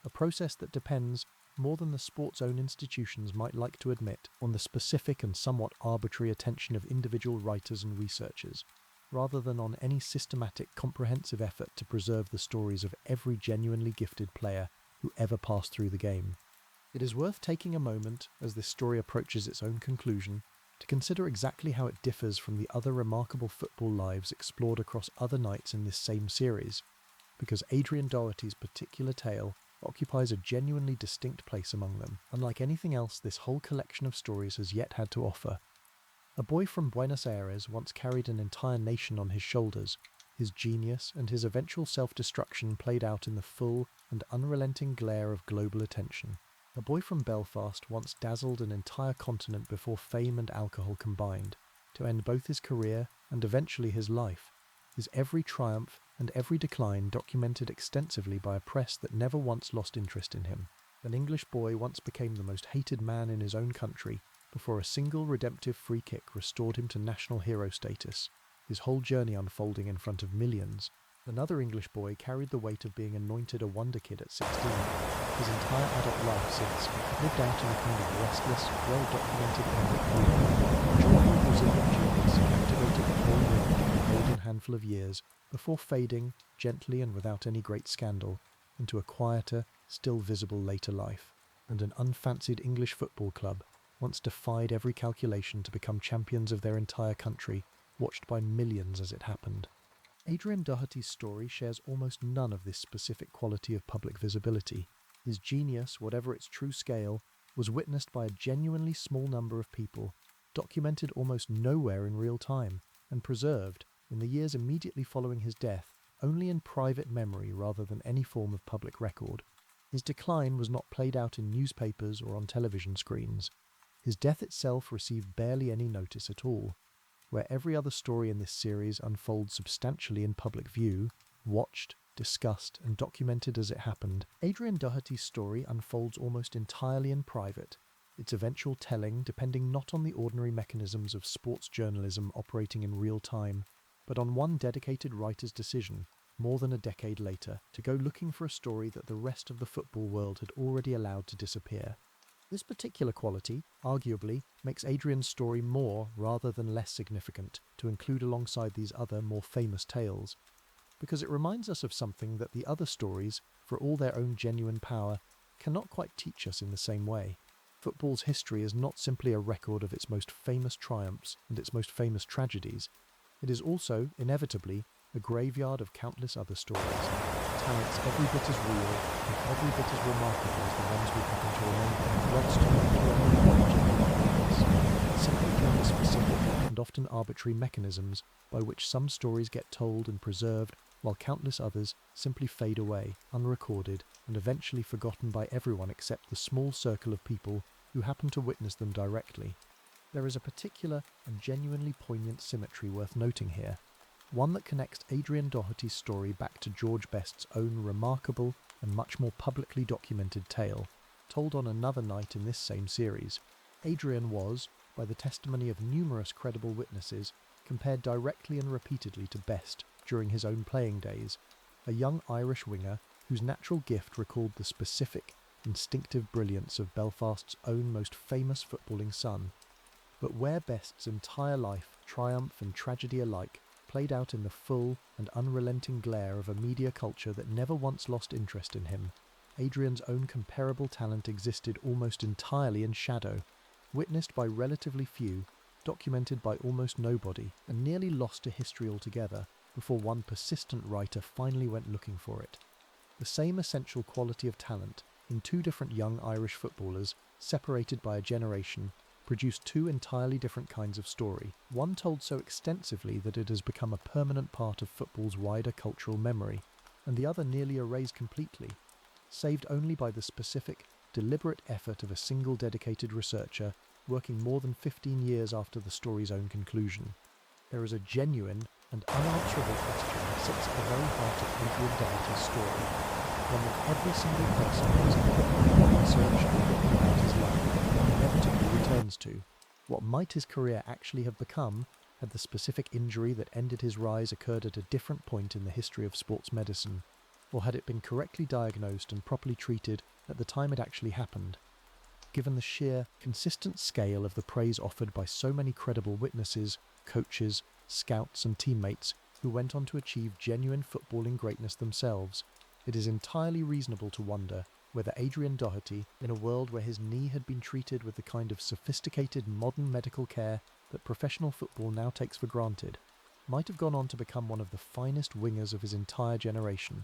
a process that depends, more than the sport's own institutions might like to admit, on the specific and somewhat arbitrary attention of individual writers and researchers, rather than on any systematic, comprehensive effort to preserve the stories of every genuinely gifted player who ever passed through the game. It is worth taking a moment, as this story approaches its own conclusion, to consider exactly how it differs from the other remarkable football lives explored across other nights in this same series, because Adrian Doherty's particular tale occupies a genuinely distinct place among them, unlike anything else this whole collection of stories has yet had to offer. A boy from Buenos Aires once carried an entire nation on his shoulders, his genius and his eventual self-destruction played out in the full and unrelenting glare of global attention. A boy from Belfast once dazzled an entire continent before fame and alcohol combined, to end both his career and eventually his life, his every triumph and every decline documented extensively by a press that never once lost interest in him. An English boy once became the most hated man in his own country before a single redemptive free kick restored him to national hero status, his whole journey unfolding in front of millions. Another English boy carried the weight of being anointed a wonder kid at 16, his entire adult life since, lived out in a kind of restless, well-documented public view. A joyful Brazilian genius captivated the whole world for a golden handful of years before fading, gently and without any great scandal, into a quieter, still visible later life. And an unfancied English football club once defied every calculation to become champions of their entire country, watched by millions as it happened. Adrian Doherty's story shares almost none of this specific quality of public visibility. His genius, whatever its true scale, was witnessed by a genuinely small number of people, documented almost nowhere in real time, and preserved, in the years immediately following his death, only in private memory rather than any form of public record. His decline was not played out in newspapers or on television screens. His death itself received barely any notice at all. Where every other story in this series unfolds substantially in public view, watched, discussed, and documented as it happened, Adrian Doherty's story unfolds almost entirely in private, its eventual telling depending not on the ordinary mechanisms of sports journalism operating in real time, but on one dedicated writer's decision, more than a decade later, to go looking for a story that the rest of the football world had already allowed to disappear. This particular quality, arguably, makes Adrian's story more rather than less significant to include alongside these other, more famous tales, because it reminds us of something that the other stories, for all their own genuine power, cannot quite teach us in the same way. Football's history is not simply a record of its most famous triumphs and its most famous tragedies. It is also, inevitably, a graveyard of countless other stories, talents every bit as real and every bit as remarkable as the ones we happen to remember, lost through only simply through the specific and often arbitrary mechanisms by which some stories get told and preserved, while countless others simply fade away, unrecorded, and eventually forgotten by everyone except the small circle of people who happen to witness them directly. There is a particular and genuinely poignant symmetry worth noting here, one that connects Adrian Doherty's story back to George Best's own remarkable and much more publicly documented tale, told on another night in this same series. Adrian was, by the testimony of numerous credible witnesses, compared directly and repeatedly to Best during his own playing days, a young Irish winger whose natural gift recalled the specific, instinctive brilliance of Belfast's own most famous footballing son. But where Best's entire life, triumph and tragedy alike, played out in the full and unrelenting glare of a media culture that never once lost interest in him, Adrian's own comparable talent existed almost entirely in shadow, witnessed by relatively few, documented by almost nobody, and nearly lost to history altogether before one persistent writer finally went looking for it. The same essential quality of talent in two different young Irish footballers, separated by a generation, produced two entirely different kinds of story, one told so extensively that it has become a permanent part of football's wider cultural memory, and the other nearly erased completely, saved only by the specific, deliberate effort of a single dedicated researcher working more than 15 years after the story's own conclusion. There is a genuine and unanswerable question that sits at the very heart of Adrian Doherty's story, one that every single person who has ever researched or written about his life inevitably returns to. What might his career actually have become had the specific injury that ended his rise occurred at a different point in the history of sports medicine, or had it been correctly diagnosed and properly treated at the time it actually happened? Given the sheer, consistent scale of the praise offered by so many credible witnesses, coaches, scouts and teammates who went on to achieve genuine footballing greatness themselves, it is entirely reasonable to wonder whether Adrian Doherty, in a world where his knee had been treated with the kind of sophisticated modern medical care that professional football now takes for granted, might have gone on to become one of the finest wingers of his entire generation,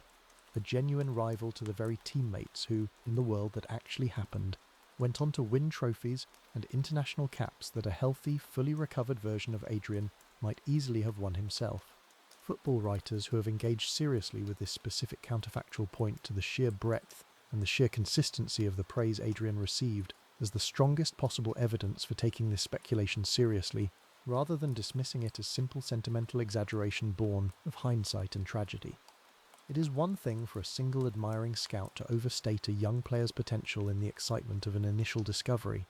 a genuine rival to the very teammates who, in the world that actually happened, went on to win trophies and international caps that a healthy, fully recovered version of Adrian might easily have won himself. Football writers who have engaged seriously with this specific counterfactual point to the sheer breadth and the sheer consistency of the praise Adrian received as the strongest possible evidence for taking this speculation seriously, rather than dismissing it as simple sentimental exaggeration born of hindsight and tragedy. It is one thing for a single admiring scout to overstate a young player's potential in the excitement of an initial discovery.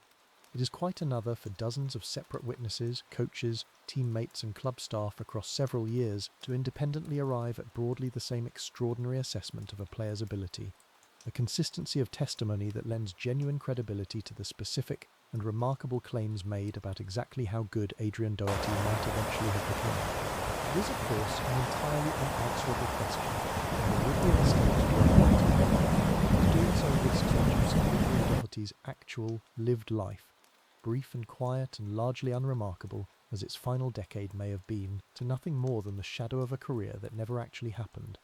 It is quite another for dozens of separate witnesses, coaches, teammates and club staff across several years to independently arrive at broadly the same extraordinary assessment of a player's ability, a consistency of testimony that lends genuine credibility to the specific and remarkable claims made about exactly how good Adrian Doherty might eventually have become. It is, of course, an entirely unanswerable question, and it would be a mistake to dwell on it indefinitely, as doing so risks reducing Adrian Doherty's actual, lived life, brief and quiet and largely unremarkable as its final decade may have been, to nothing more than the shadow of a career that never actually happened.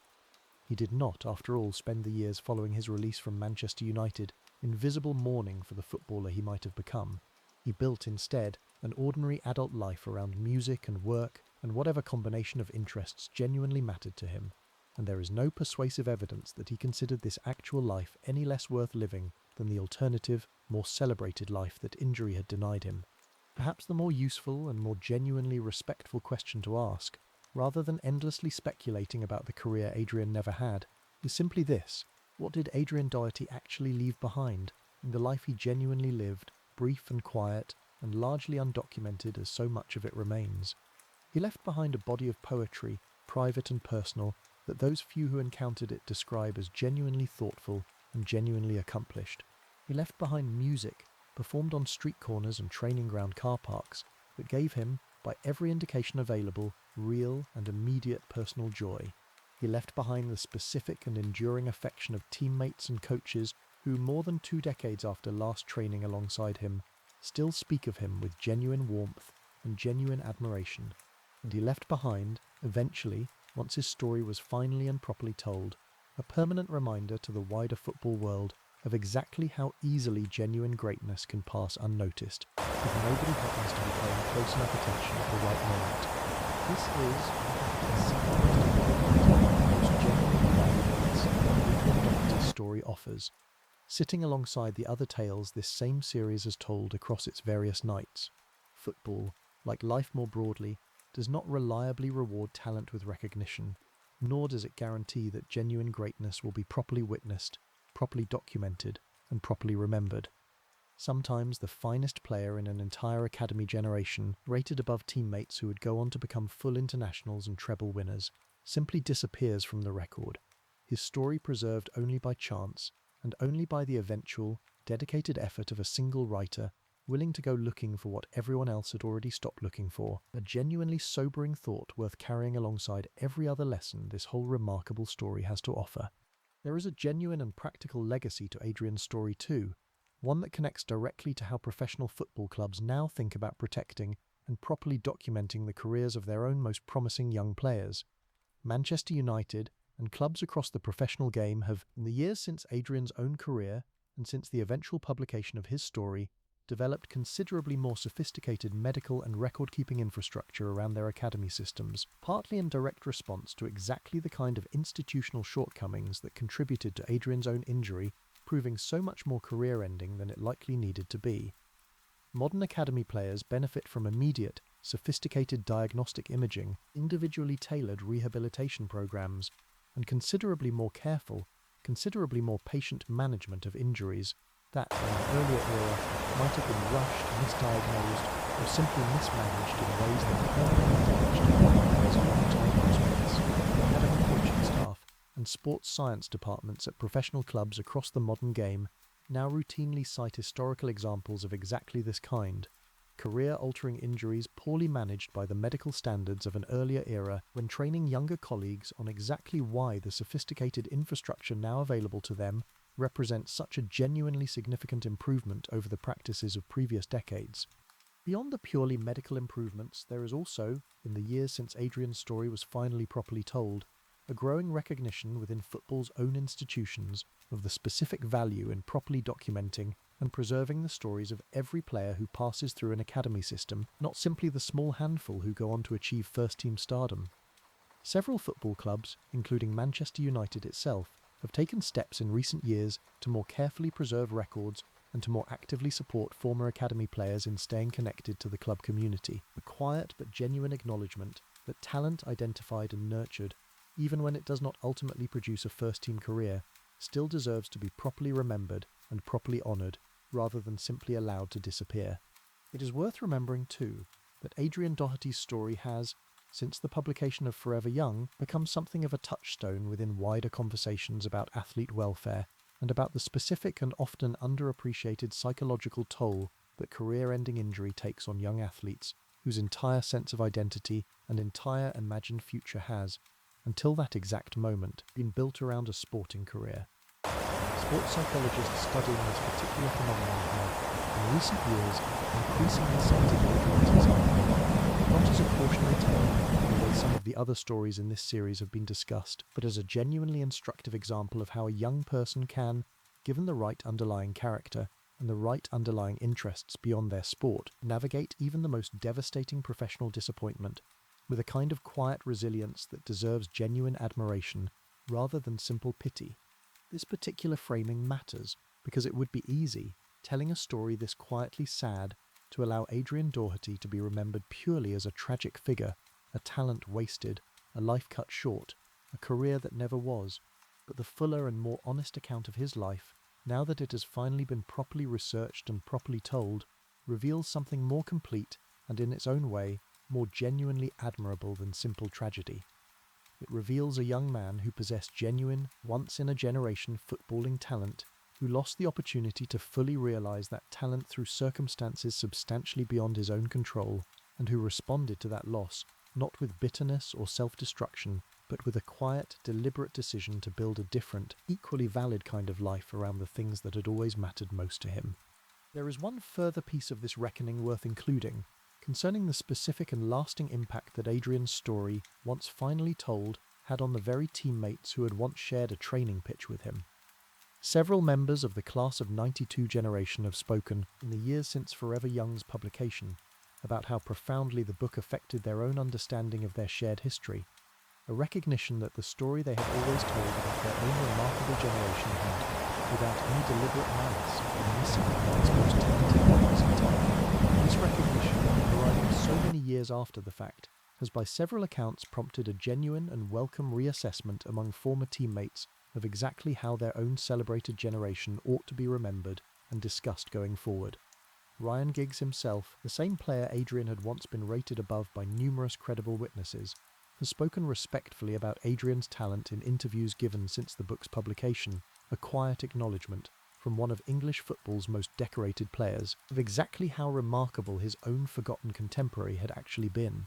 He did not, after all, spend the years following his release from Manchester United in visible mourning for the footballer he might have become. He built, instead, an ordinary adult life around music and work and whatever combination of interests genuinely mattered to him, and there is no persuasive evidence that he considered this actual life any less worth living than the alternative, more celebrated life that injury had denied him. Perhaps the more useful and more genuinely respectful question to ask, rather than endlessly speculating about the career Adrian never had, is simply this: what did Adrian Doherty actually leave behind in the life he genuinely lived, brief and quiet, and largely undocumented as so much of it remains? He left behind a body of poetry, private and personal, that those few who encountered it describe as genuinely thoughtful and genuinely accomplished. He left behind music, performed on street corners and training ground car parks, that gave him, by every indication available, real and immediate personal joy. He left behind the specific and enduring affection of teammates and coaches who, more than 2 decades after last training alongside him, still speak of him with genuine warmth and genuine admiration. And he left behind, eventually, once his story was finally and properly told, a permanent reminder to the wider football world of exactly how easily genuine greatness can pass unnoticed, if nobody happens to be paying close enough attention at the right moment. This is the most genuinely valuable lesson Adrian Doherty's story offers, sitting alongside the other tales this same series has told across its various nights. Football, like life more broadly, does not reliably reward talent with recognition, nor does it guarantee that genuine greatness will be properly witnessed, properly documented, and properly remembered. Sometimes the finest player in an entire academy generation, rated above teammates who would go on to become full internationals and treble winners, simply disappears from the record, his story preserved only by chance, and only by the eventual, dedicated effort of a single writer willing to go looking for what everyone else had already stopped looking for, a genuinely sobering thought worth carrying alongside every other lesson this whole remarkable story has to offer. There is a genuine and practical legacy to Adrian's story too, one that connects directly to how professional football clubs now think about protecting and properly documenting the careers of their own most promising young players. Manchester United and clubs across the professional game have, in the years since Adrian's own career and since the eventual publication of his story, developed considerably more sophisticated medical and record-keeping infrastructure around their academy systems, partly in direct response to exactly the kind of institutional shortcomings that contributed to Adrian's own injury proving so much more career-ending than it likely needed to be. Modern academy players benefit from immediate, sophisticated diagnostic imaging, individually tailored rehabilitation programs, and considerably more careful, considerably more patient management of injuries that, in an earlier era, might have been rushed, misdiagnosed, or simply mismanaged in ways that permanently damaged players' long-term prospects. Academy coaching staff and sports science departments at professional clubs across the modern game now routinely cite historical examples of exactly this kind, career-altering injuries poorly managed by the medical standards of an earlier era when training younger colleagues on exactly why the sophisticated infrastructure now available to them represents such a genuinely significant improvement over the practices of previous decades. Beyond the purely medical improvements, there is also, in the years since Adrian's story was finally properly told, a growing recognition within football's own institutions of the specific value in properly documenting and preserving the stories of every player who passes through an academy system, not simply the small handful who go on to achieve first-team stardom. Several football clubs, including Manchester United itself, have taken steps in recent years to more carefully preserve records and to more actively support former academy players in staying connected to the club community. A quiet but genuine acknowledgement that talent identified and nurtured, even when it does not ultimately produce a first-team career, still deserves to be properly remembered and properly honoured, rather than simply allowed to disappear. It is worth remembering, too, that Adrian Doherty's story has, since the publication of Forever Young, become something of a touchstone within wider conversations about athlete welfare and about the specific and often underappreciated psychological toll that career-ending injury takes on young athletes whose entire sense of identity and entire imagined future has, until that exact moment, been built around a sporting career. Sports psychologists studying this particular phenomenon have, in recent years, increasingly cited Adrian's example, not as a cautionary tale, the way some of the other stories in this series have been discussed, but as a genuinely instructive example of how a young person can, given the right underlying character and the right underlying interests beyond their sport, navigate even the most devastating professional disappointment with a kind of quiet resilience that deserves genuine admiration rather than simple pity. This particular framing matters because it would be easy, telling a story this quietly sad, to allow Adrian Doherty to be remembered purely as a tragic figure, a talent wasted, a life cut short, a career that never was. But the fuller and more honest account of his life, now that it has finally been properly researched and properly told, reveals something more complete and, in its own way, more genuinely admirable than simple tragedy. It reveals a young man who possessed genuine, once-in-a-generation footballing talent, who lost the opportunity to fully realise that talent through circumstances substantially beyond his own control, and who responded to that loss not with bitterness or self-destruction, but with a quiet, deliberate decision to build a different, equally valid kind of life around the things that had always mattered most to him. There is one further piece of this reckoning worth including, concerning the specific and lasting impact that Adrian's story, once finally told, had on the very teammates who had once shared a training pitch with him. Several members of the class of '92 generation have spoken, in the years since Forever Young's publication, about how profoundly the book affected their own understanding of their shared history, a recognition that the story they had always told about their own remarkable generation had, without any deliberate malice, been missing from its most talented members entirely. This recognition, arriving so many years after the fact, has by several accounts prompted a genuine and welcome reassessment among former teammates of exactly how their own celebrated generation ought to be remembered and discussed going forward. Ryan Giggs himself, the same player Adrian had once been rated above by numerous credible witnesses, has spoken respectfully about Adrian's talent in interviews given since the book's publication, a quiet acknowledgement, from one of English football's most decorated players, of exactly how remarkable his own forgotten contemporary had actually been.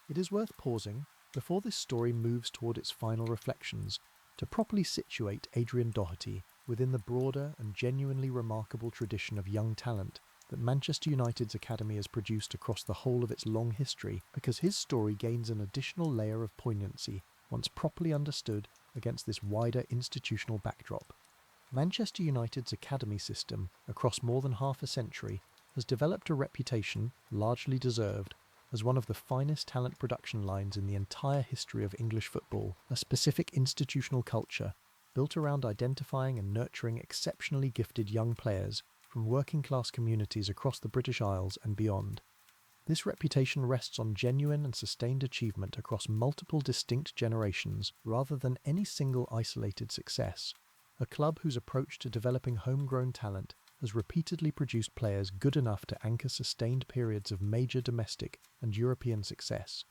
It is worth pausing, before this story moves toward its final reflections, to properly situate Adrian Doherty within the broader and genuinely remarkable tradition of young talent that Manchester United's academy has produced across the whole of its long history, because his story gains an additional layer of poignancy once properly understood against this wider institutional backdrop. Manchester United's academy system, across more than half a century, has developed a reputation, largely deserved, as one of the finest talent production lines in the entire history of English football, a specific institutional culture built around identifying and nurturing exceptionally gifted young players from working-class communities across the British Isles and beyond. This reputation rests on genuine and sustained achievement across multiple distinct generations rather than any single isolated success. A club whose approach to developing homegrown talent has repeatedly produced players good enough to anchor sustained periods of major domestic and European success.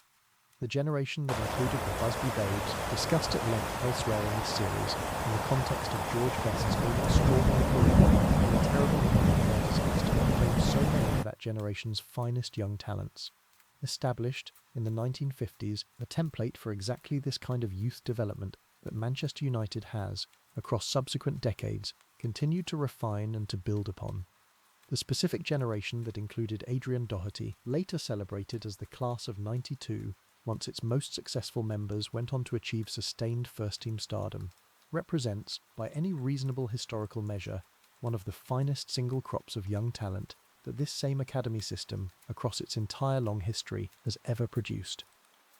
The generation that included the Busby Babes, discussed at length elsewhere in this series, in the context of George Best's own extraordinary career and the terrible human disaster that claimed so many of that generation's finest young talents. Established, in the 1950s, a template for exactly this kind of youth development that Manchester United has, across subsequent decades, continued to refine and to build upon. The specific generation that included Adrian Doherty, later celebrated as the class of '92, once its most successful members went on to achieve sustained first-team stardom, represents, by any reasonable historical measure, one of the finest single crops of young talent that this same academy system, across its entire long history, has ever produced.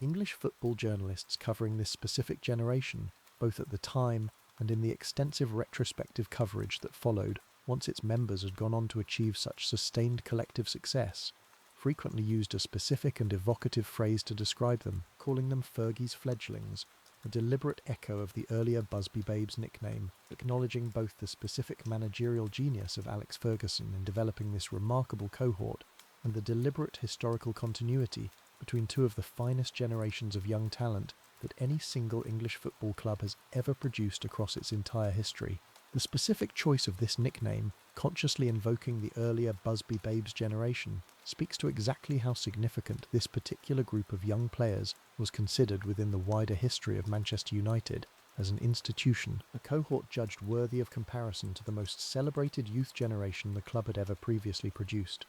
English football journalists covering this specific generation, both at the time and in the extensive retrospective coverage that followed once its members had gone on to achieve such sustained collective success, frequently used a specific and evocative phrase to describe them, calling them Fergie's fledglings, a deliberate echo of the earlier Busby Babes nickname, acknowledging both the specific managerial genius of Alex Ferguson in developing this remarkable cohort and the deliberate historical continuity between two of the finest generations of young talent that any single English football club has ever produced across its entire history. The specific choice of this nickname, consciously invoking the earlier Busby Babes generation, speaks to exactly how significant this particular group of young players was considered within the wider history of Manchester United as an institution, a cohort judged worthy of comparison to the most celebrated youth generation the club had ever previously produced.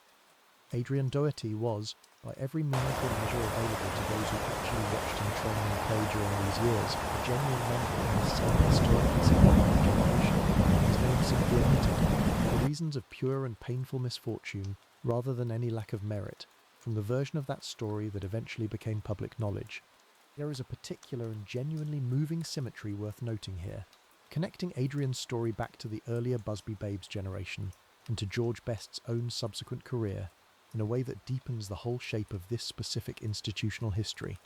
Adrian Doherty was, by every meaningful measure available to those who actually watched him train and play during these years, a genuine member of this same historically significant generation, his name simply omitted, for reasons of pure and painful misfortune rather than any lack of merit, from the version of that story that eventually became public knowledge. There is a particular and genuinely moving symmetry worth noting here, connecting Adrian's story back to the earlier Busby Babes generation and to George Best's own subsequent career, in a way that deepens the whole shape of this specific institutional history.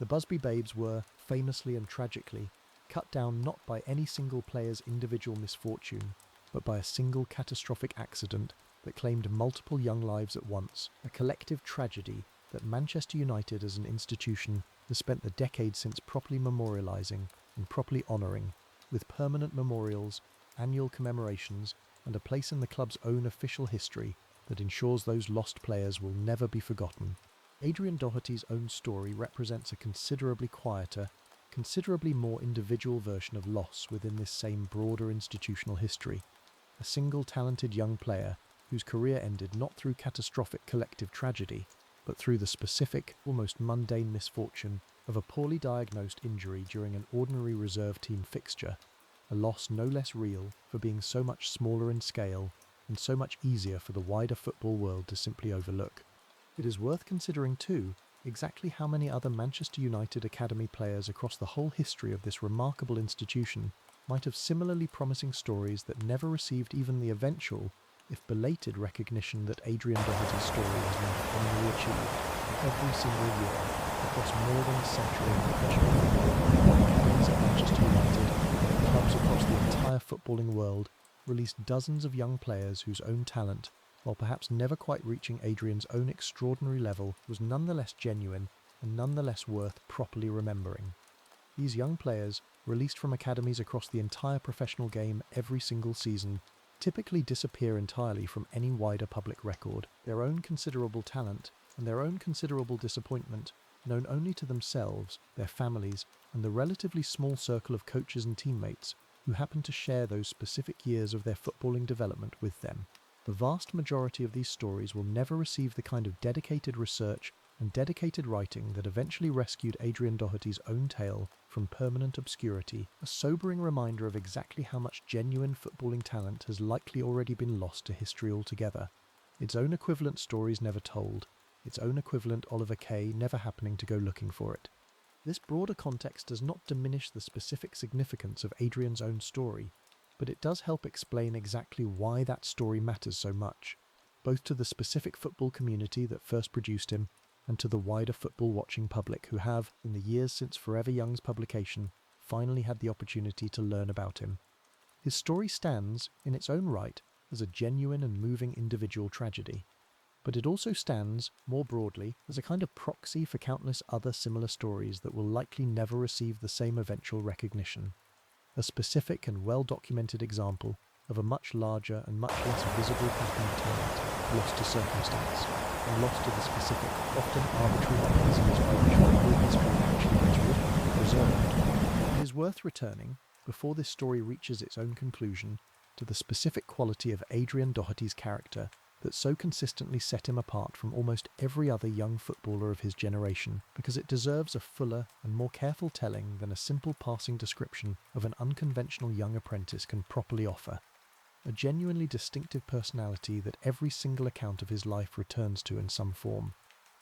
The Busby Babes were, famously and tragically, cut down not by any single player's individual misfortune, but by a single catastrophic accident that claimed multiple young lives at once, a collective tragedy that Manchester United as an institution has spent the decades since properly memorialising and properly honouring, with permanent memorials, annual commemorations, and a place in the club's own official history that ensures those lost players will never be forgotten. Adrian Doherty's own story represents a considerably quieter, considerably more individual version of loss within this same broader institutional history. A single talented young player whose career ended not through catastrophic collective tragedy, but through the specific, almost mundane misfortune of a poorly diagnosed injury during an ordinary reserve team fixture, a loss no less real for being so much smaller in scale and so much easier for the wider football world to simply overlook. It is worth considering too exactly how many other Manchester United Academy players across the whole history of this remarkable institution might have similarly promising stories that never received even the eventual, if belated, recognition that Adrian Doherty's story has now finally achieved every single year across more than a century of professional football. The academies at Manchester United and clubs across the entire footballing world released dozens of young players whose own talent, while perhaps never quite reaching Adrian's own extraordinary level, was nonetheless genuine and nonetheless worth properly remembering. These young players, released from academies across the entire professional game every single season, typically disappear entirely from any wider public record. Their own considerable talent and their own considerable disappointment, known only to themselves, their families, and the relatively small circle of coaches and teammates who happen to share those specific years of their footballing development with them. The vast majority of these stories will never receive the kind of dedicated research and dedicated writing that eventually rescued Adrian Doherty's own tale from permanent obscurity, a sobering reminder of exactly how much genuine footballing talent has likely already been lost to history altogether. Its own equivalent stories never told, its own equivalent Oliver Kay never happening to go looking for it. This broader context does not diminish the specific significance of Adrian's own story, but it does help explain exactly why that story matters so much, both to the specific football community that first produced him and to the wider football-watching public who have, in the years since Forever Young's publication, finally had the opportunity to learn about him. His story stands, in its own right, as a genuine and moving individual tragedy, but it also stands, more broadly, as a kind of proxy for countless other similar stories that will likely never receive the same eventual recognition. A specific and well-documented example of a much larger and much less visible pattern of talent lost to circumstance and lost to the specific, often arbitrary mechanisms by which football history actually gets written and preserved. It is worth returning, before this story reaches its own conclusion, to the specific quality of Adrian Doherty's character that so consistently set him apart from almost every other young footballer of his generation, because it deserves a fuller and more careful telling than a simple passing description of an unconventional young apprentice can properly offer. A genuinely distinctive personality that every single account of his life returns to in some form.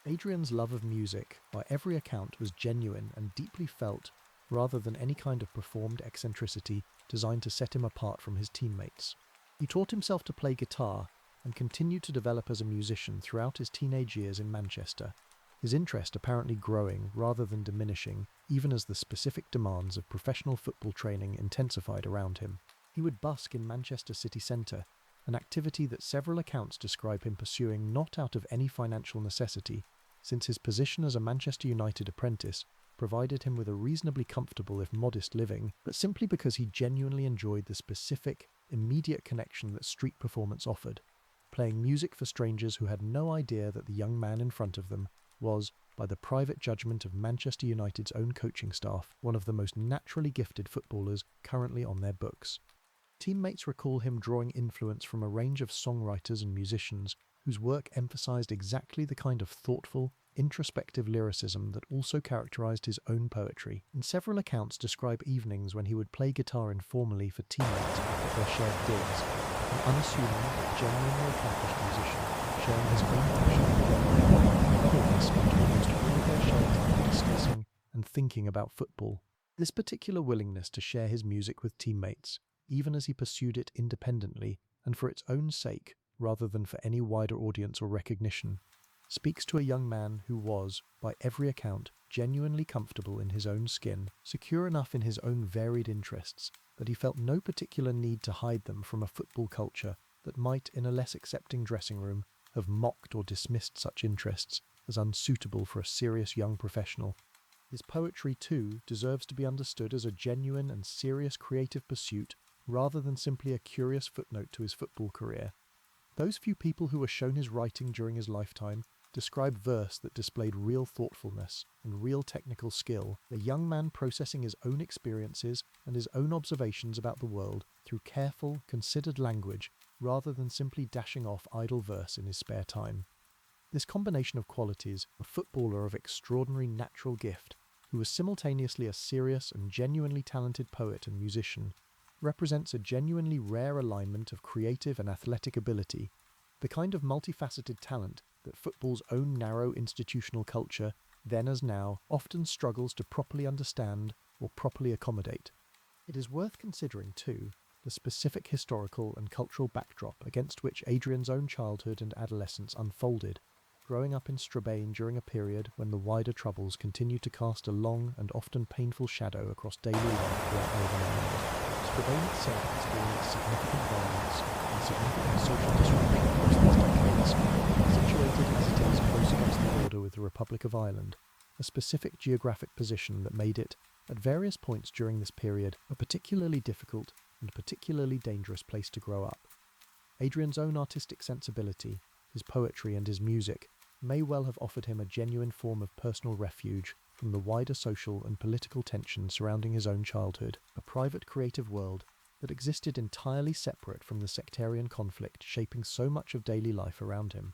Adrian's love of music, by every account, was genuine and deeply felt, rather than any kind of performed eccentricity designed to set him apart from his teammates. He taught himself to play guitar and continued to develop as a musician throughout his teenage years in Manchester, his interest apparently growing rather than diminishing, even as the specific demands of professional football training intensified around him. He would busk in Manchester city centre, an activity that several accounts describe him pursuing not out of any financial necessity, since his position as a Manchester United apprentice provided him with a reasonably comfortable if modest living, but simply because he genuinely enjoyed the specific, immediate connection that street performance offered, playing music for strangers who had no idea that the young man in front of them was, by the private judgment of Manchester United's own coaching staff, one of the most naturally gifted footballers currently on their books. Teammates recall him drawing influence from a range of songwriters and musicians whose work emphasized exactly the kind of thoughtful, introspective lyricism that also characterized his own poetry, and several accounts describe evenings when he would play guitar informally for teammates at their shared digs, an unassuming but genuinely accomplished musician, sharing his own passion for young men. Otherwise spent almost all of their shared time discussing and thinking about football. This particular willingness to share his music with teammates, even as he pursued it independently and for its own sake, rather than for any wider audience or recognition, speaks to a young man who was, by every account, genuinely comfortable in his own skin, secure enough in his own varied interests, that he felt no particular need to hide them from a football culture that might, in a less accepting dressing room, have mocked or dismissed such interests as unsuitable for a serious young professional. His poetry, too, deserves to be understood as a genuine and serious creative pursuit rather than simply a curious footnote to his football career. Those few people who were shown his writing during his lifetime describe verse that displayed real thoughtfulness and real technical skill, a young man processing his own experiences and his own observations about the world through careful, considered language rather than simply dashing off idle verse in his spare time. This combination of qualities, a footballer of extraordinary natural gift, who was simultaneously a serious and genuinely talented poet and musician, represents a genuinely rare alignment of creative and athletic ability, the kind of multifaceted talent that football's own narrow institutional culture, then as now, often struggles to properly understand or properly accommodate. It is worth considering, too, the specific historical and cultural backdrop against which Adrian's own childhood and adolescence unfolded, growing up in Strabane during a period when the wider troubles continued to cast a long and often painful shadow across daily life throughout Northern Ireland. Strabane itself experienced significant violence and significant social disruption across these decades, situated as it is close against the border with the Republic of Ireland, a specific geographic position that made it, at various points during this period, a particularly difficult and particularly dangerous place to grow up. Adrian's own artistic sensibility, his poetry and his music, may well have offered him a genuine form of personal refuge from the wider social and political tensions surrounding his own childhood, a private creative world that existed entirely separate from the sectarian conflict shaping so much of daily life around him.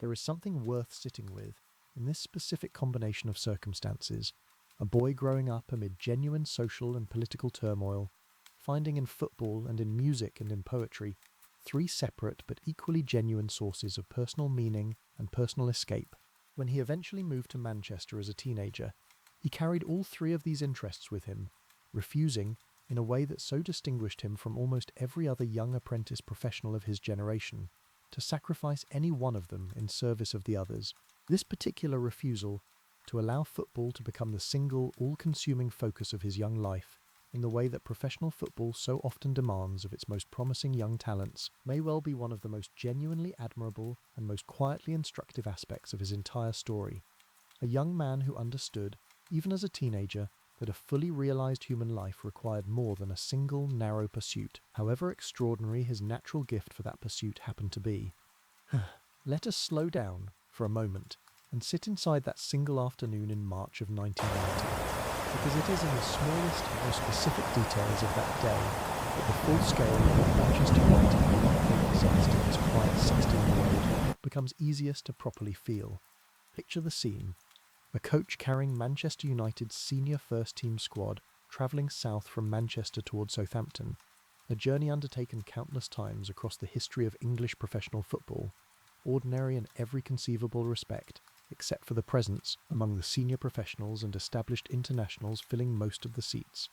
There is something worth sitting with in this specific combination of circumstances, a boy growing up amid genuine social and political turmoil, finding in football and in music and in poetry three separate but equally genuine sources of personal meaning and personal escape. When he eventually moved to Manchester as a teenager, he carried all three of these interests with him, refusing, in a way that so distinguished him from almost every other young apprentice professional of his generation, to sacrifice any one of them in service of the others. This particular refusal, to allow football to become the single, all-consuming focus of his young life, in the way that professional football so often demands of its most promising young talents, may well be one of the most genuinely admirable and most quietly instructive aspects of his entire story. A young man who understood, even as a teenager, that a fully realized human life required more than a single narrow pursuit, however extraordinary his natural gift for that pursuit happened to be. Let us slow down for a moment and sit inside that single afternoon in March of 1990. Because it is in the smallest, most specific details of that day that the full scale of what Manchester United really possessed in its quiet 16-year-old becomes easiest to properly feel. Picture the scene. A coach carrying Manchester United's senior first-team squad travelling south from Manchester towards Southampton, a journey undertaken countless times across the history of English professional football, ordinary in every conceivable respect, except for the presence, among the senior professionals and established internationals filling most of the seats,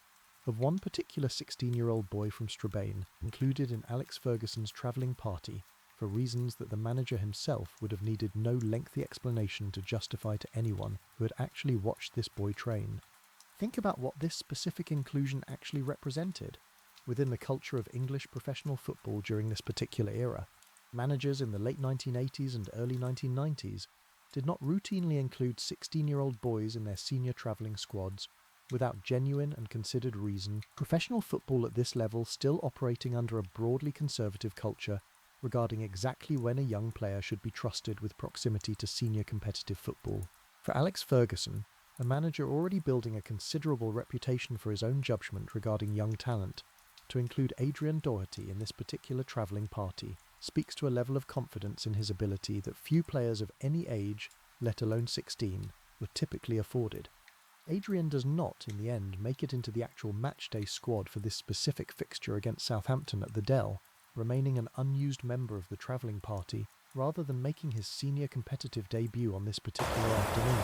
of one particular 16-year-old boy from Strabane, included in Alex Ferguson's travelling party, for reasons that the manager himself would have needed no lengthy explanation to justify to anyone who had actually watched this boy train. Think about what this specific inclusion actually represented within the culture of English professional football during this particular era. Managers in the late 1980s and early 1990s did not routinely include 16-year-old boys in their senior travelling squads without genuine and considered reason. Professional football at this level still operating under a broadly conservative culture regarding exactly when a young player should be trusted with proximity to senior competitive football. For Alex Ferguson, a manager already building a considerable reputation for his own judgment regarding young talent, to include Adrian Doherty in this particular travelling party speaks to a level of confidence in his ability that few players of any age, let alone 16, were typically afforded. Adrian does not, in the end, make it into the actual matchday squad for this specific fixture against Southampton at the Dell, remaining an unused member of the travelling party, rather than making his senior competitive debut on this particular afternoon.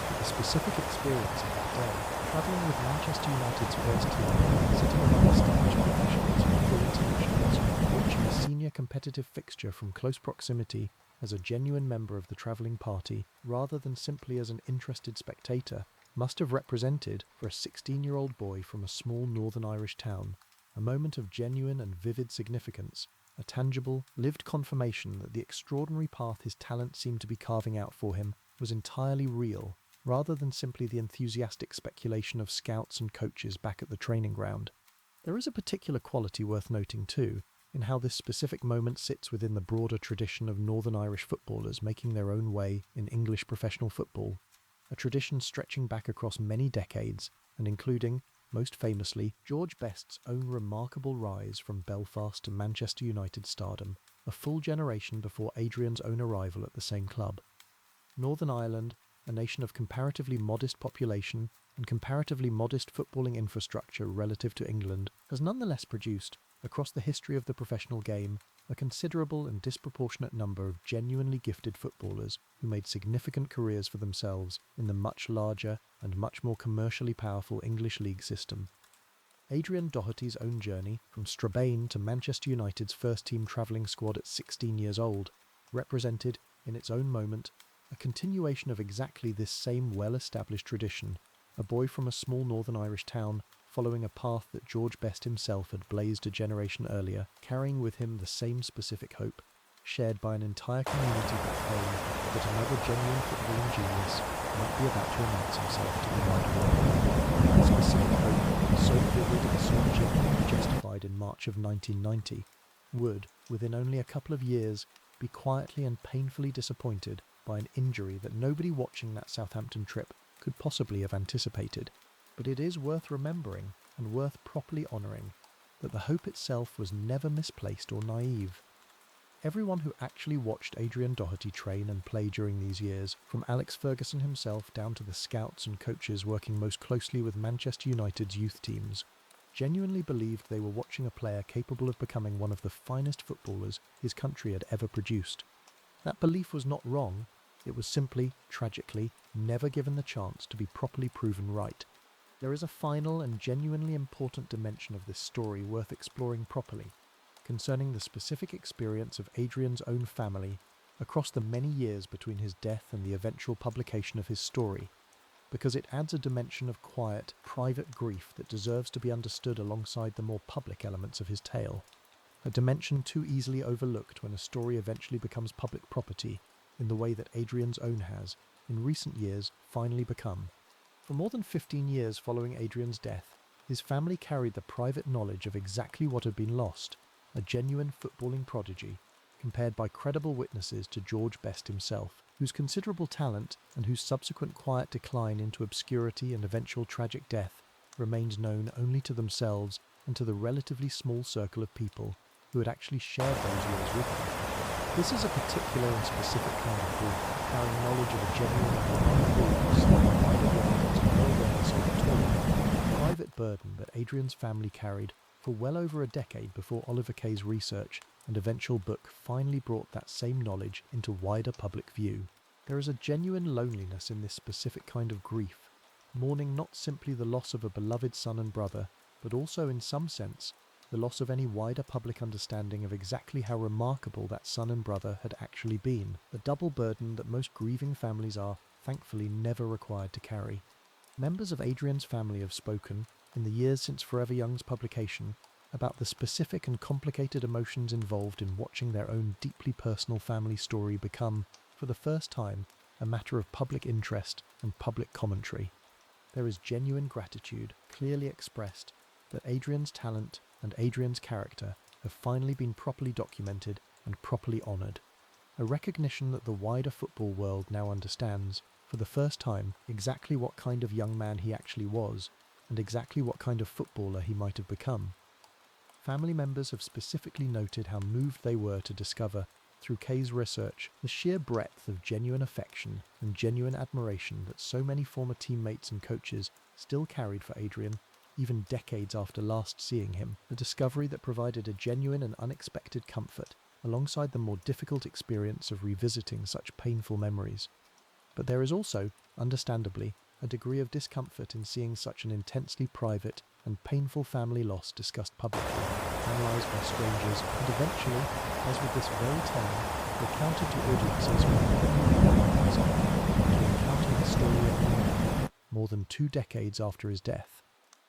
But the specific experience of that day, travelling with Manchester United's first team, sitting among established professionals and full internationals, watching a senior competitive fixture from close proximity as a genuine member of the travelling party, rather than simply as an interested spectator, must have represented, for a 16-year-old boy from a small Northern Irish town, a moment of genuine and vivid significance, a tangible, lived confirmation that the extraordinary path his talent seemed to be carving out for him was entirely real, rather than simply the enthusiastic speculation of scouts and coaches back at the training ground. There is a particular quality worth noting too, in how this specific moment sits within the broader tradition of Northern Irish footballers making their own way in English professional football, a tradition stretching back across many decades and including, most famously, George Best's own remarkable rise from Belfast to Manchester United stardom, a full generation before Adrian's own arrival at the same club. Northern Ireland, a nation of comparatively modest population and comparatively modest footballing infrastructure relative to England, has nonetheless produced, across the history of the professional game, a considerable and disproportionate number of genuinely gifted footballers who made significant careers for themselves in the much larger and much more commercially powerful English league system. Adrian Doherty's own journey from Strabane to Manchester United's first-team travelling squad at 16 years old represented, in its own moment, a continuation of exactly this same well-established tradition, a boy from a small Northern Irish town following a path that George Best himself had blazed a generation earlier, carrying with him the same specific hope, shared by an entire community back home, that another genuine footballing genius might be about to announce himself to the wider world. That specific hope, so vivid and so genuinely justified in March of 1990, would, within only a couple of years, be quietly and painfully disappointed by an injury that nobody watching that Southampton trip could possibly have anticipated. But it is worth remembering and worth properly honouring that the hope itself was never misplaced or naive. Everyone who actually watched Adrian Doherty train and play during these years, from Alex Ferguson himself down to the scouts and coaches working most closely with Manchester United's youth teams, genuinely believed they were watching a player capable of becoming one of the finest footballers his country had ever produced. That belief was not wrong, it was simply, tragically, never given the chance to be properly proven right. There is a final and genuinely important dimension of this story worth exploring properly, concerning the specific experience of Adrian's own family across the many years between his death and the eventual publication of his story, because it adds a dimension of quiet, private grief that deserves to be understood alongside the more public elements of his tale, a dimension too easily overlooked when a story eventually becomes public property, in the way that Adrian's own has, in recent years, finally become. For more than 15 years following Adrian's death, his family carried the private knowledge of exactly what had been lost, a genuine footballing prodigy, compared by credible witnesses to George Best himself, whose considerable talent and whose subsequent quiet decline into obscurity and eventual tragic death remained known only to themselves and to the relatively small circle of people who had actually shared those years with him. This is a particular and specific kind of grief, carrying knowledge of a genuine and remarkable loss that the wider world has no awareness of at all, a private burden that Adrian's family carried for well over a decade before Oliver Kay's research and eventual book finally brought that same knowledge into wider public view. There is a genuine loneliness in this specific kind of grief, mourning not simply the loss of a beloved son and brother, but also, in some sense, the loss of any wider public understanding of exactly how remarkable that son and brother had actually been, a double burden that most grieving families are, thankfully, never required to carry. Members of Adrian's family have spoken, in the years since Forever Young's publication, about the specific and complicated emotions involved in watching their own deeply personal family story become, for the first time, a matter of public interest and public commentary. There is genuine gratitude, clearly expressed, that Adrian's talent and Adrian's character have finally been properly documented and properly honoured. A recognition that the wider football world now understands, for the first time, exactly what kind of young man he actually was, and exactly what kind of footballer he might have become. Family members have specifically noted how moved they were to discover, through Kay's research, the sheer breadth of genuine affection and genuine admiration that so many former teammates and coaches still carried for Adrian, even decades after last seeing him, a discovery that provided a genuine and unexpected comfort, alongside the more difficult experience of revisiting such painful memories. But there is also, understandably, a degree of discomfort in seeing such an intensely private and painful family loss discussed publicly, analysed by strangers, and eventually, as with this very tale, recounted to audiences who never knew to encounter his story only now, more than 2 decades after his death.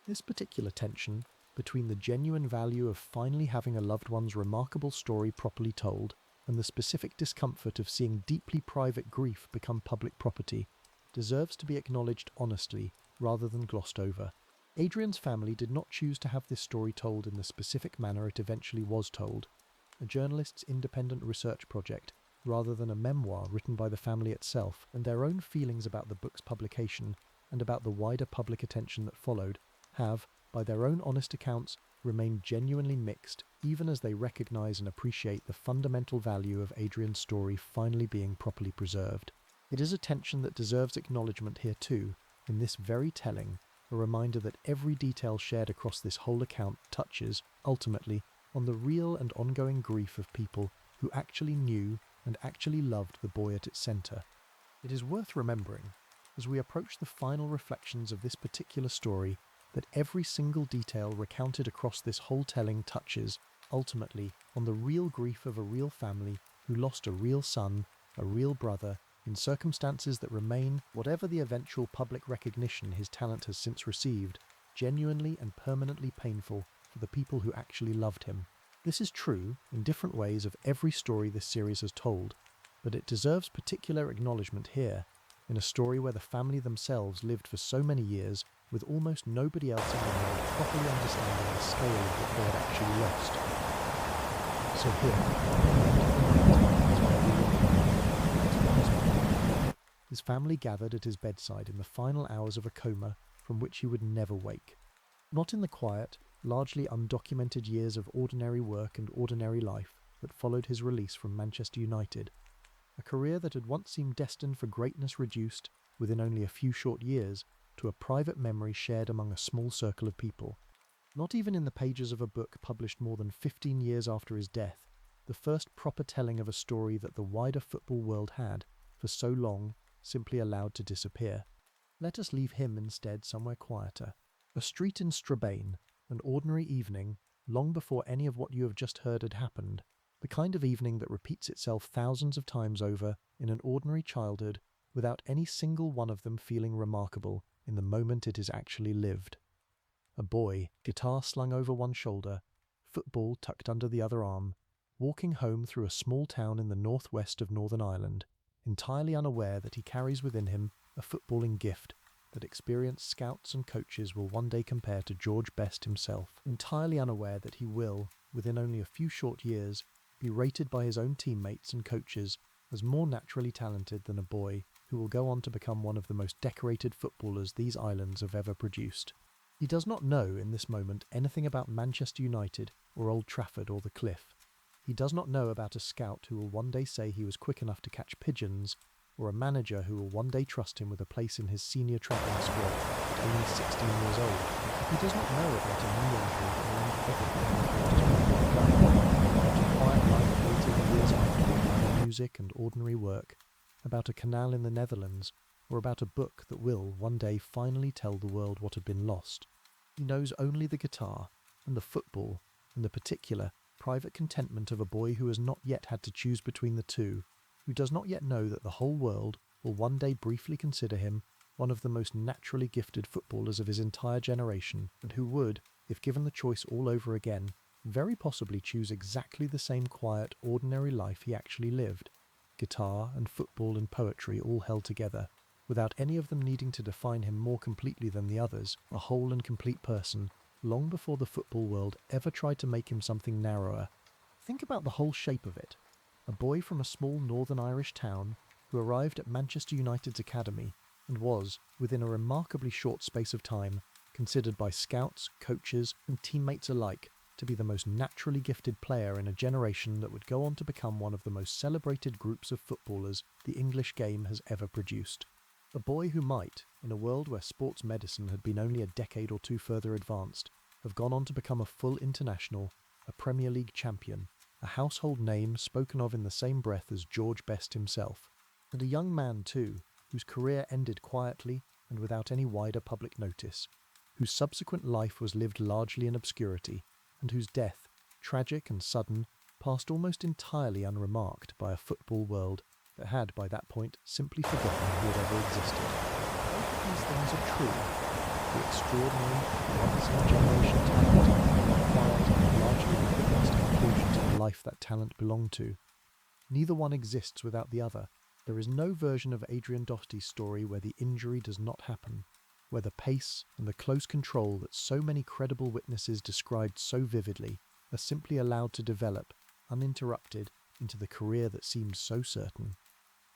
This particular tension between the genuine value of finally having a loved one's remarkable story properly told and the specific discomfort of seeing deeply private grief become public property deserves to be acknowledged honestly rather than glossed over. Adrian's family did not choose to have this story told in the specific manner it eventually was told, a journalist's independent research project, rather than a memoir written by the family itself, and their own feelings about the book's publication and about the wider public attention that followed have, by their own honest accounts, remained genuinely mixed, even as they recognise and appreciate the fundamental value of Adrian's story finally being properly preserved. It is a tension that deserves acknowledgement here too, in this very telling, a reminder that every detail shared across this whole account touches, ultimately, on the real and ongoing grief of people who actually knew and actually loved the boy at its centre. It is worth remembering, as we approach the final reflections of this particular story, that every single detail recounted across this whole telling touches, ultimately, on the real grief of a real family who lost a real son, a real brother, in circumstances that remain, whatever the eventual public recognition his talent has since received, genuinely and permanently painful for the people who actually loved him. This is true, in different ways, of every story this series has told, but it deserves particular acknowledgement here, in a story where the family themselves lived for so many years with almost nobody else in the world properly understanding the scale of what they had actually lost. So here, is where we look. His family gathered at his bedside in the final hours of a coma from which he would never wake. Not in the quiet, largely undocumented years of ordinary work and ordinary life that followed his release from Manchester United, a career that had once seemed destined for greatness reduced, within only a few short years, to a private memory shared among a small circle of people. Not even in the pages of a book published more than 15 years after his death, the first proper telling of a story that the wider football world had, for so long, simply allowed to disappear. Let us leave him instead somewhere quieter. A street in Strabane, an ordinary evening, long before any of what you have just heard had happened, the kind of evening that repeats itself thousands of times over in an ordinary childhood without any single one of them feeling remarkable in the moment it is actually lived. A boy, guitar slung over one shoulder, football tucked under the other arm, walking home through a small town in the northwest of Northern Ireland, entirely unaware that he carries within him a footballing gift that experienced scouts and coaches will one day compare to George Best himself, entirely unaware that he will, within only a few short years, be rated by his own teammates and coaches as more naturally talented than a boy who will go on to become one of the most decorated footballers these islands have ever produced. He does not know in this moment anything about Manchester United or Old Trafford or the Cliff. He does not know about a scout who will one day say he was quick enough to catch pigeons, or a manager who will one day trust him with a place in his senior travelling squad at only 16 years old. He does not know about a knee injury that will end everything before it is about a quiet life waiting years afterward by music and ordinary work, about a canal in the Netherlands, or about a book that will, one day, finally tell the world what had been lost. He knows only the guitar, and the football, and the particular, private contentment of a boy who has not yet had to choose between the two, who does not yet know that the whole world will one day briefly consider him one of the most naturally gifted footballers of his entire generation, and who would, if given the choice all over again, very possibly choose exactly the same quiet, ordinary life he actually lived, guitar and football and poetry all held together, without any of them needing to define him more completely than the others, a whole and complete person, long before the football world ever tried to make him something narrower. Think about the whole shape of it. A boy from a small Northern Irish town who arrived at Manchester United's academy and was, within a remarkably short space of time, considered by scouts, coaches and teammates alike to be the most naturally gifted player in a generation that would go on to become one of the most celebrated groups of footballers the English game has ever produced. A boy who might, in a world where sports medicine had been only a decade or two further advanced, have gone on to become a full international, a Premier League champion, a household name spoken of in the same breath as George Best himself, and a young man too, whose career ended quietly and without any wider public notice, whose subsequent life was lived largely in obscurity, and whose death, tragic and sudden, passed almost entirely unremarked by a football world that had by that point simply forgotten he had ever existed. Both of these things are true. The extraordinary, once-in-a-generation talent, and the quiet and largely unwitnessed conclusion to the life that talent belonged to. Neither one exists without the other, There is no version of Adrian Doherty's story where the injury does not happen, where the pace and the close control that so many credible witnesses described so vividly are simply allowed to develop, uninterrupted, into the career that seemed so certain.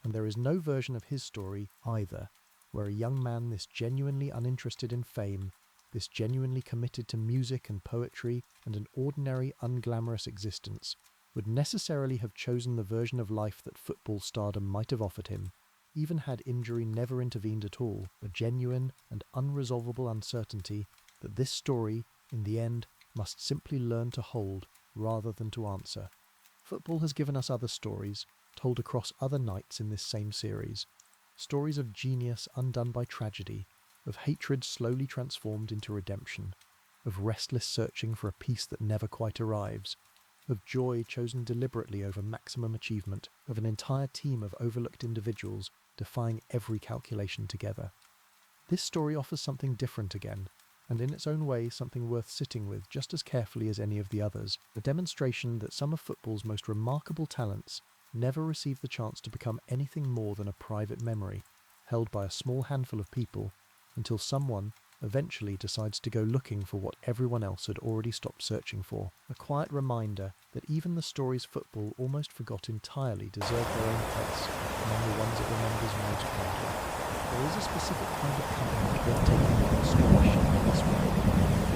And there is no version of his story, either, where a young man this genuinely uninterested in fame, this genuinely committed to music and poetry and an ordinary, unglamorous existence, would necessarily have chosen the version of life that football stardom might have offered him, even had injury never intervened at all, a genuine and unresolvable uncertainty that this story, in the end, must simply learn to hold rather than to answer. Football has given us other stories, told across other nights in this same series. Stories of genius undone by tragedy, of hatred slowly transformed into redemption, of restless searching for a peace that never quite arrives, of joy chosen deliberately over maximum achievement, of an entire team of overlooked individuals defying every calculation together. This story offers something different again, and in its own way something worth sitting with just as carefully as any of the others, a demonstration that some of football's most remarkable talents never receive the chance to become anything more than a private memory, held by a small handful of people, until someone eventually decides to go looking for what everyone else had already stopped searching for. A quiet reminder that even the stories football almost forgot entirely deserve their own place among the ones it remembers most fondly. There is a specific kind of comfort worth taking from a story shaped this way,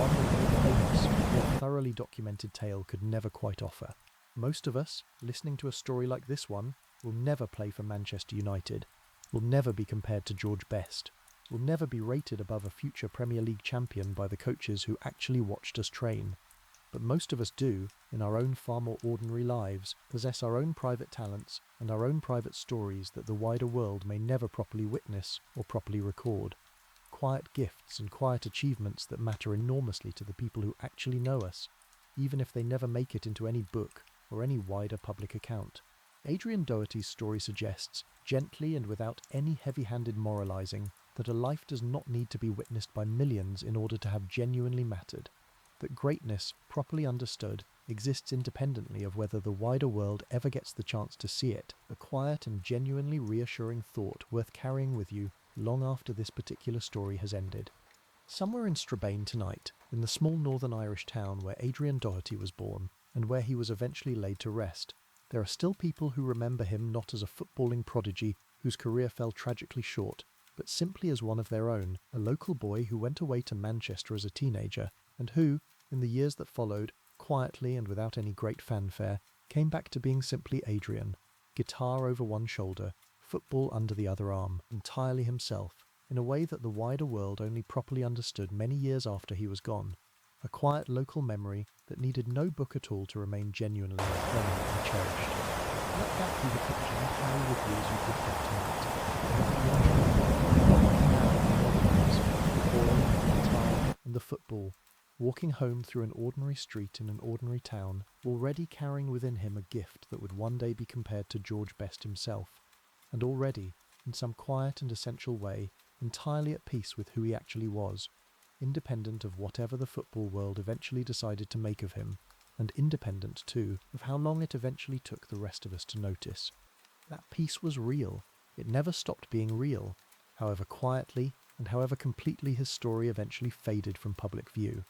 one that a more famous, more thoroughly documented tale could never quite offer. Most of us, listening to a story like this one, will never play for Manchester United, will never be compared to George Best, will never be rated above a future Premier League champion by the coaches who actually watched us train. But most of us do, in our own far more ordinary lives, possess our own private talents and our own private stories that the wider world may never properly witness or properly record. Quiet gifts and quiet achievements that matter enormously to the people who actually know us, even if they never make it into any book or any wider public account. Adrian Doherty's story suggests, gently and without any heavy-handed moralizing, that a life does not need to be witnessed by millions in order to have genuinely mattered, that greatness, properly understood, exists independently of whether the wider world ever gets the chance to see it, a quiet and genuinely reassuring thought worth carrying with you long after this particular story has ended. Somewhere in Strabane tonight, in the small northern Irish town where Adrian Doherty was born, and where he was eventually laid to rest, there are still people who remember him not as a footballing prodigy whose career fell tragically short, but simply as one of their own, a local boy who went away to Manchester as a teenager, and who, in the years that followed, quietly and without any great fanfare, came back to being simply Adrian, guitar over one shoulder, football under the other arm, entirely himself, in a way that the wider world only properly understood many years after he was gone. A quiet local memory that needed no book at all to remain genuinely and permanently cherished. Let that be the picture you carry with you as you drift off tonight. The boy, the guitar, and the football, walking home through an ordinary street in an ordinary town, already carrying within him a gift that would one day be compared to George Best himself, and already, in some quiet and essential way, entirely at peace with who he actually was, independent of whatever the football world eventually decided to make of him, and independent, too, of how long it eventually took the rest of us to notice. That peace was real. It never stopped being real, however quietly and however completely his story eventually faded from public view.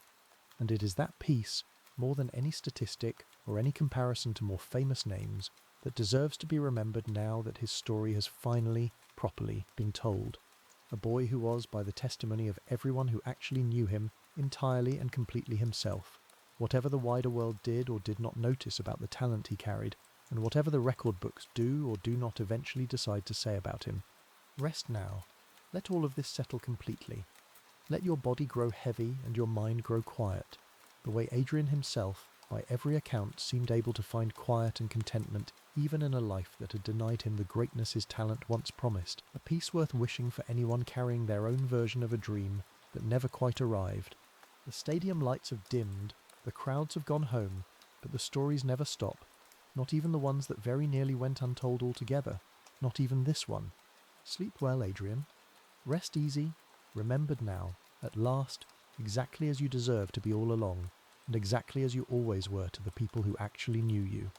And it is that peace, more than any statistic or any comparison to more famous names, that deserves to be remembered now that his story has finally, properly, been told. A boy who was, by the testimony of everyone who actually knew him, entirely and completely himself, whatever the wider world did or did not notice about the talent he carried, and whatever the record books do or do not eventually decide to say about him. Rest now. Let all of this settle completely. Let your body grow heavy and your mind grow quiet, the way Adrian himself, by every account, seemed able to find quiet and contentment even in a life that had denied him the greatness his talent once promised, a peace worth wishing for anyone carrying their own version of a dream that never quite arrived. The stadium lights have dimmed, the crowds have gone home, but the stories never stop, not even the ones that very nearly went untold altogether, not even this one. Sleep well, Adrian. Rest easy, remembered now, at last, exactly as you deserve to be all along, and exactly as you always were to the people who actually knew you.